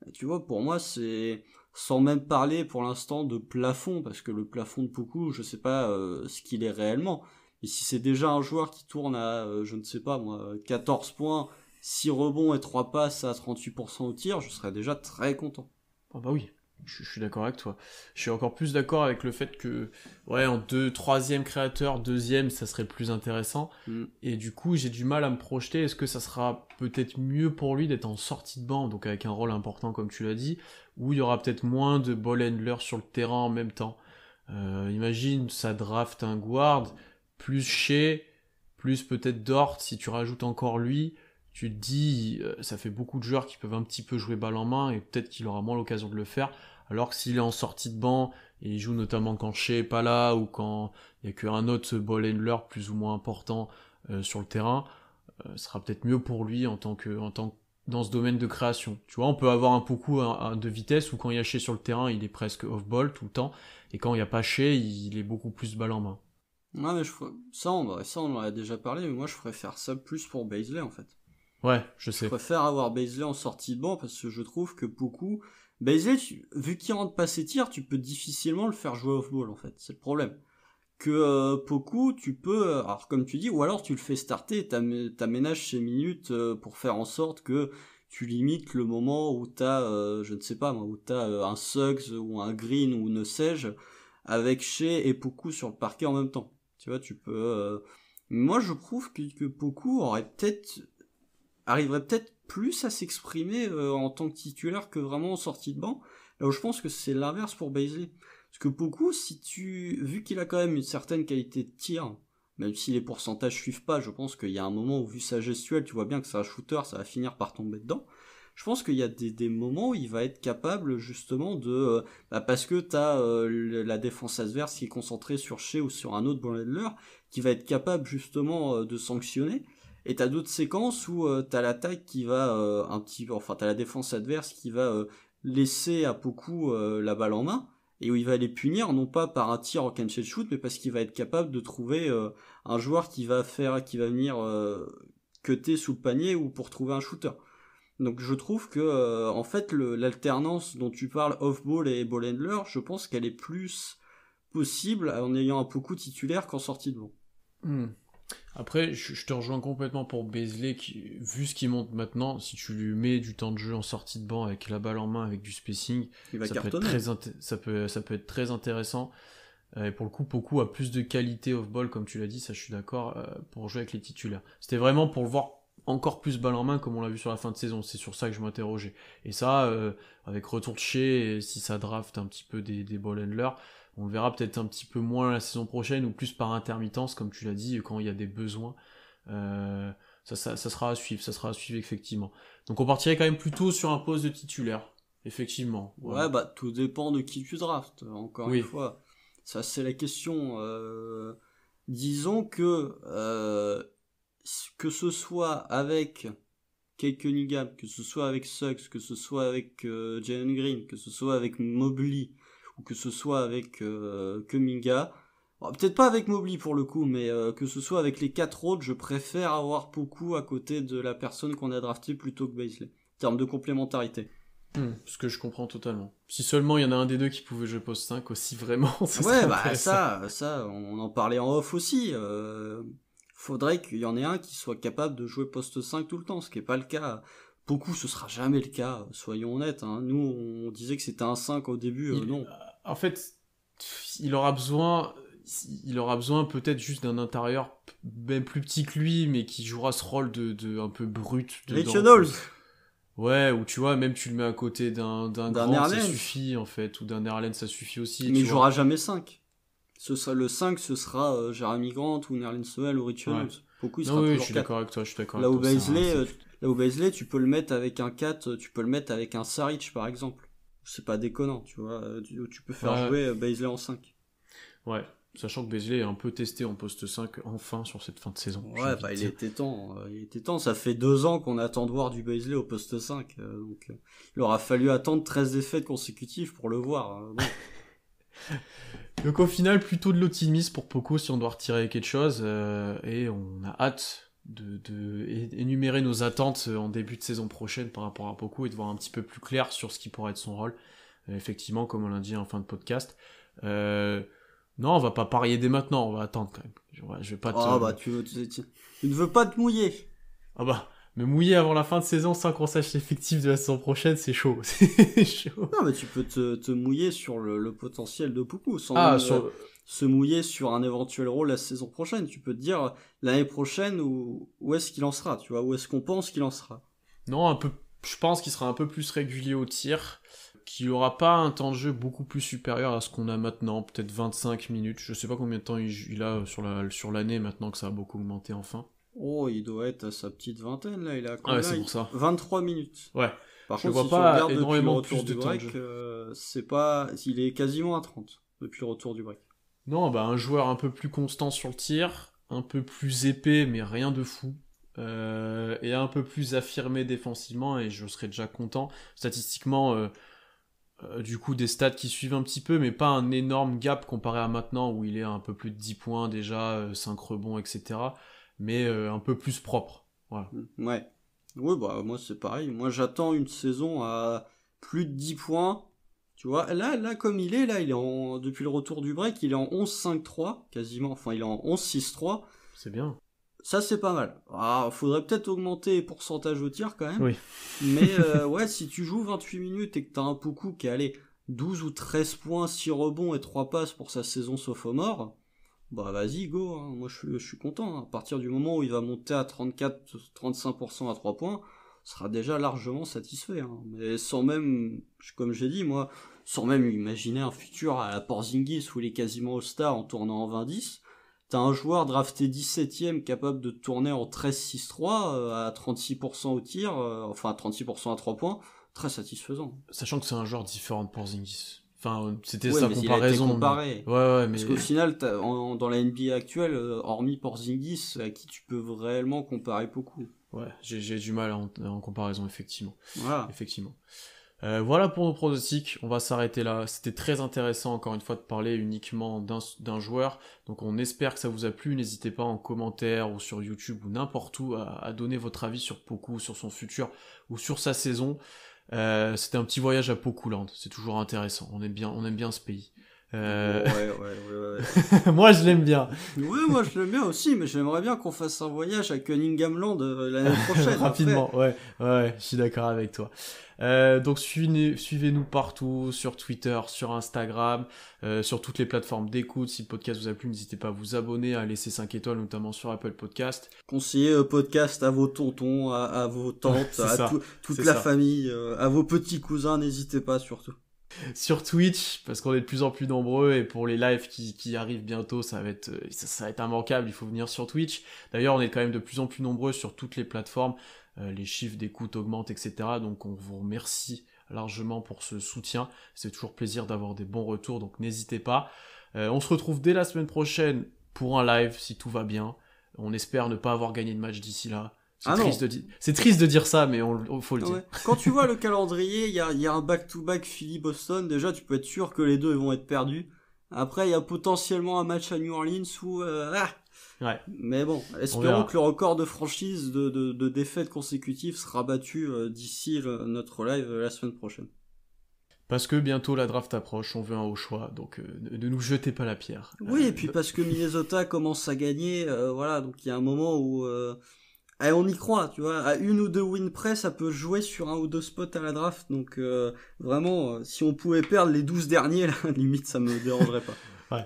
Et tu vois, pour moi, c'est sans même parler pour l'instant de plafond, parce que le plafond de Poku, je sais pas ce qu'il est réellement. Et si c'est déjà un joueur qui tourne à, je ne sais pas moi, 14 points, 6 rebonds et 3 passes à 38% au tir, je serais déjà très content. Ah bah oui, je suis d'accord avec toi. Je suis encore plus d'accord avec le fait que, ouais, en troisième créateur, deuxième, ça serait le plus intéressant. Et du coup, j'ai du mal à me projeter. Est-ce que ça sera peut-être mieux pour lui d'être en sortie de banc, donc avec un rôle important, comme tu l'as dit, ou il y aura peut-être moins de ball handlers sur le terrain en même temps. Imagine, ça draft un guard, plus Shea, plus peut-être Dort, si tu rajoutes encore lui, tu te dis, ça fait beaucoup de joueurs qui peuvent un petit peu jouer balle en main, et peut-être qu'il aura moins l'occasion de le faire, alors que s'il est en sortie de banc, et il joue notamment quand Shea est pas là, ou quand il y a qu'un autre ball handler plus ou moins important sur le terrain, ce sera peut-être mieux pour lui en tant que dans ce domaine de création. Tu vois, on peut avoir un Poku de vitesse où quand il y a Shea sur le terrain, il est presque off-ball tout le temps, et quand il n'y a pas Shea, il est beaucoup plus balle en main. Ouais, mais ça, on en a déjà parlé, mais moi je préfère ça plus pour Bazley en fait. Ouais, je sais. Je préfère avoir Bazley en sortie de banc parce que je trouve que Poku, Bazley, vu qu'il rentre pas ses tirs, tu peux difficilement le faire jouer off-ball en fait, c'est le problème. Que Poku, tu peux, alors comme tu dis, ou alors tu le fais starter et t'aménages ses minutes pour faire en sorte que tu limites le moment où t'as, je ne sais pas moi, où t'as un Suggs ou un Green ou ne sais-je, avec Shea et Poku sur le parquet en même temps. Tu vois, tu peux... Moi, je trouve que Poku arriverait peut-être plus à s'exprimer en tant que titulaire que vraiment en sortie de banc. Là où je pense que c'est l'inverse pour Bazley. Parce que Poku, vu qu'il a quand même une certaine qualité de tir, même si les pourcentages suivent pas, je pense qu'il y a un moment où, vu sa gestuelle, tu vois bien que c'est un shooter, ça va finir par tomber dedans. Je pense qu'il y a des moments où il va être capable justement de... parce que t'as la défense adverse qui est concentrée sur Shea ou sur un autre ball handler, qui va être capable justement de sanctionner. Et t'as d'autres séquences où t'as l'attaque qui va t'as la défense adverse qui va laisser à Poku la balle en main, et où il va les punir, non pas par un tir en catch and shoot, mais parce qu'il va être capable de trouver un joueur qui va venir cutter sous le panier ou pour trouver un shooter. Donc je trouve que en fait l'alternance dont tu parles off-ball et ball handler, je pense qu'elle est plus possible en ayant un Poku titulaire qu'en sortie de banc. Après, je te rejoins complètement pour Bazley, vu ce qu'il monte maintenant, si tu lui mets du temps de jeu en sortie de banc avec la balle en main, avec du spacing, ça peut être très intéressant. Et pour le coup, Poku a plus de qualité off-ball, comme tu l'as dit, ça je suis d'accord, pour jouer avec les titulaires. C'était vraiment pour le voir encore plus balle en main, comme on l'a vu sur la fin de saison, c'est sur ça que je m'interrogeais. Et ça, avec retour de Shea, si ça draft un petit peu des ball handlers, on le verra peut-être un petit peu moins la saison prochaine, ou plus par intermittence, comme tu l'as dit, quand il y a des besoins. Ça sera à suivre effectivement. Donc on partirait quand même plutôt sur un poste de titulaire, effectivement. Ouais, tout dépend de qui tu draftes, encore une fois. Ça, c'est la question. Disons que que ce soit avec Cade Cunningham, que ce soit avec Suggs, que ce soit avec Jalen Green, que ce soit avec Mobley, ou que ce soit avec Kuminga, bon, peut-être pas avec Mobley pour le coup, mais que ce soit avec les 4 autres, je préfère avoir Poku à côté de la personne qu'on a draftée plutôt que Bazley, en termes de complémentarité. Ce que je comprends totalement. Si seulement il y en a un des deux qui pouvait jouer poste 5 aussi, vraiment, ça serait Ouais, bah intéressant. ça, on en parlait en off aussi. Faudrait qu'il y en ait un qui soit capable de jouer poste 5 tout le temps, ce qui est pas le cas. Beaucoup, ce sera jamais le cas, soyons honnêtes. Hein. Nous, on disait que c'était un 5 au début, non. En fait, il aura besoin peut-être juste d'un intérieur même plus petit que lui, mais qui jouera ce rôle de un peu brut dedans. Reynolds. Ouais, ou tu vois, même tu le mets à côté d'un grand, Erlen. ça suffit en fait, ou d'un Erlen, ça suffit aussi. Mais il jouera jamais 5. Le 5, ce sera Jeremy Grant ou Nerlens Noel ou Rich Reynolds. Beaucoup, il sera toujours 4. Je suis d'accord avec toi, Là où Bazley, tu peux le mettre avec un 4, tu peux le mettre avec un Saric par exemple. C'est pas déconnant, tu vois. Tu peux faire jouer Bazley en 5. Ouais, sachant que Bazley est un peu testé en poste 5 enfin sur cette fin de saison. Ouais, bah il était temps. Ça fait 2 ans qu'on attend de voir du Bazley au poste 5. Donc il aura fallu attendre 13 défaites consécutives pour le voir. Bon. Donc au final, plutôt de l'optimisme pour Poku si on doit retirer quelque chose. Et on a hâte de énumérer nos attentes en début de saison prochaine par rapport à Poku et de voir un petit peu plus clair sur ce qui pourrait être son rôle. Effectivement, comme on l'a dit en fin de podcast. Non, on va pas parier dès maintenant, on va attendre quand même. Je vais pas te... Ah bah tu ne veux pas te mouiller. Ah bah, me mouiller avant la fin de saison sans qu'on sache l'effectif de la saison prochaine, c'est chaud. C'est chaud. Non mais tu peux te mouiller sur le potentiel de Poku sans se mouiller sur un éventuel rôle la saison prochaine. Tu peux te dire l'année prochaine où est-ce qu'il en sera, tu vois, où est-ce qu'on pense qu'il en sera. Non, un peu. Je pense qu'il sera un peu plus régulier au tir, qu'il aura pas un temps de jeu beaucoup plus supérieur à ce qu'on a maintenant, peut-être 25 minutes. Je sais pas combien de temps il a sur l'année maintenant que ça a beaucoup augmenté enfin. Oh, il doit être à sa petite vingtaine là, il a combien? Ouais, c'est pour ça. 23 minutes. Ouais. Par je contre, vois si pas tu regardes énormément depuis le plus de temps break, de jeu. il est quasiment à 30 depuis le retour du break. Non, bah un joueur un peu plus constant sur le tir, un peu plus épais mais rien de fou. Et un peu plus affirmé défensivement et je serais déjà content. Statistiquement, du coup des stats qui suivent un petit peu, mais pas un énorme gap comparé à maintenant où il est à un peu plus de 10 points déjà, 5 rebonds, etc. Mais un peu plus propre. Voilà. Ouais. Oui, bah moi c'est pareil. Moi j'attends une saison à plus de 10 points. Tu vois, là comme il est depuis le retour du break, il est en 11-5-3 quasiment. Enfin, il est en 11-6-3. C'est bien. Ça, c'est pas mal. Ah, faudrait peut-être augmenter les pourcentages au tir quand même. Oui. Mais ouais, si tu joues 28 minutes et que t'as un Poku qui est allé 12 ou 13 points, 6 rebonds et 3 passes pour sa saison sophomore, bah vas-y, go. Hein. Moi, je suis content. Hein. À partir du moment où il va monter à 34-35% à 3 points, sera déjà largement satisfait. Hein. Mais sans même, comme j'ai dit, moi, sans même imaginer un futur à la Porzingis où il est quasiment All-Star en tournant en 20-10, t'as un joueur drafté 17ème capable de tourner en 13-6-3 à 36% au tir, enfin à 36% à 3 points, très satisfaisant. Sachant que c'est un joueur différent de Porzingis. Enfin, c'était ouais, sa mais comparaison. Il a été comparé. Ouais, mais... Parce qu'au final, dans la NBA actuelle, hormis Porzingis, à qui tu peux réellement comparer beaucoup. Ouais, j'ai du mal en comparaison, effectivement. Voilà. Effectivement. Voilà pour nos pronostics, on va s'arrêter là. C'était très intéressant encore une fois de parler uniquement d'un joueur, donc on espère que ça vous a plu. N'hésitez pas en commentaire ou sur YouTube ou n'importe où à donner votre avis sur Poku, sur son futur ou sur sa saison. C'était un petit voyage à Pokuland, c'est toujours intéressant, on aime bien ce pays. Ouais. Moi je l'aime bien. Oui, moi je l'aime bien aussi, mais j'aimerais bien qu'on fasse un voyage à Cunninghamland l'année prochaine. Rapidement, ouais, je suis d'accord avec toi. Donc suivez-nous partout, sur Twitter, sur Instagram, sur toutes les plateformes d'écoute. Si le podcast vous a plu, n'hésitez pas à vous abonner, à laisser 5 étoiles, notamment sur Apple Podcast. Conseillez le podcast à vos tontons, à vos tantes, à toute la famille, à vos petits cousins, n'hésitez pas surtout. Sur Twitch, parce qu'on est de plus en plus nombreux, et pour les lives qui arrivent bientôt, ça va être immanquable, il faut venir sur Twitch. D'ailleurs, on est quand même de plus en plus nombreux sur toutes les plateformes, les chiffres d'écoute augmentent, etc. Donc on vous remercie largement pour ce soutien, c'est toujours plaisir d'avoir des bons retours, donc n'hésitez pas. On se retrouve dès la semaine prochaine pour un live, si tout va bien. On espère ne pas avoir gagné de match d'ici là. C'est triste de dire ça, mais faut le dire. Ouais. Quand tu vois le calendrier, il y a un back-to-back Philly-Boston. Déjà, tu peux être sûr que les deux vont être perdus. Après, il y a potentiellement un match à New Orleans où... Ouais. Mais bon, espérons que le record de franchise de défaites consécutives sera battu d'ici notre live la semaine prochaine. Parce que bientôt la draft approche, on veut un haut choix, donc ne nous jetez pas la pierre. Oui, et puis parce que Minnesota commence à gagner, voilà, donc il y a un moment où on y croit, tu vois, à 1 ou 2 wins près, ça peut jouer sur 1 ou 2 spots à la draft, donc vraiment, si on pouvait perdre les 12 derniers, là, limite, ça me dérangerait pas. Ouais.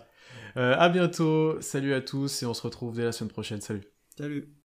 À bientôt, salut à tous, et on se retrouve dès la semaine prochaine, salut. Salut.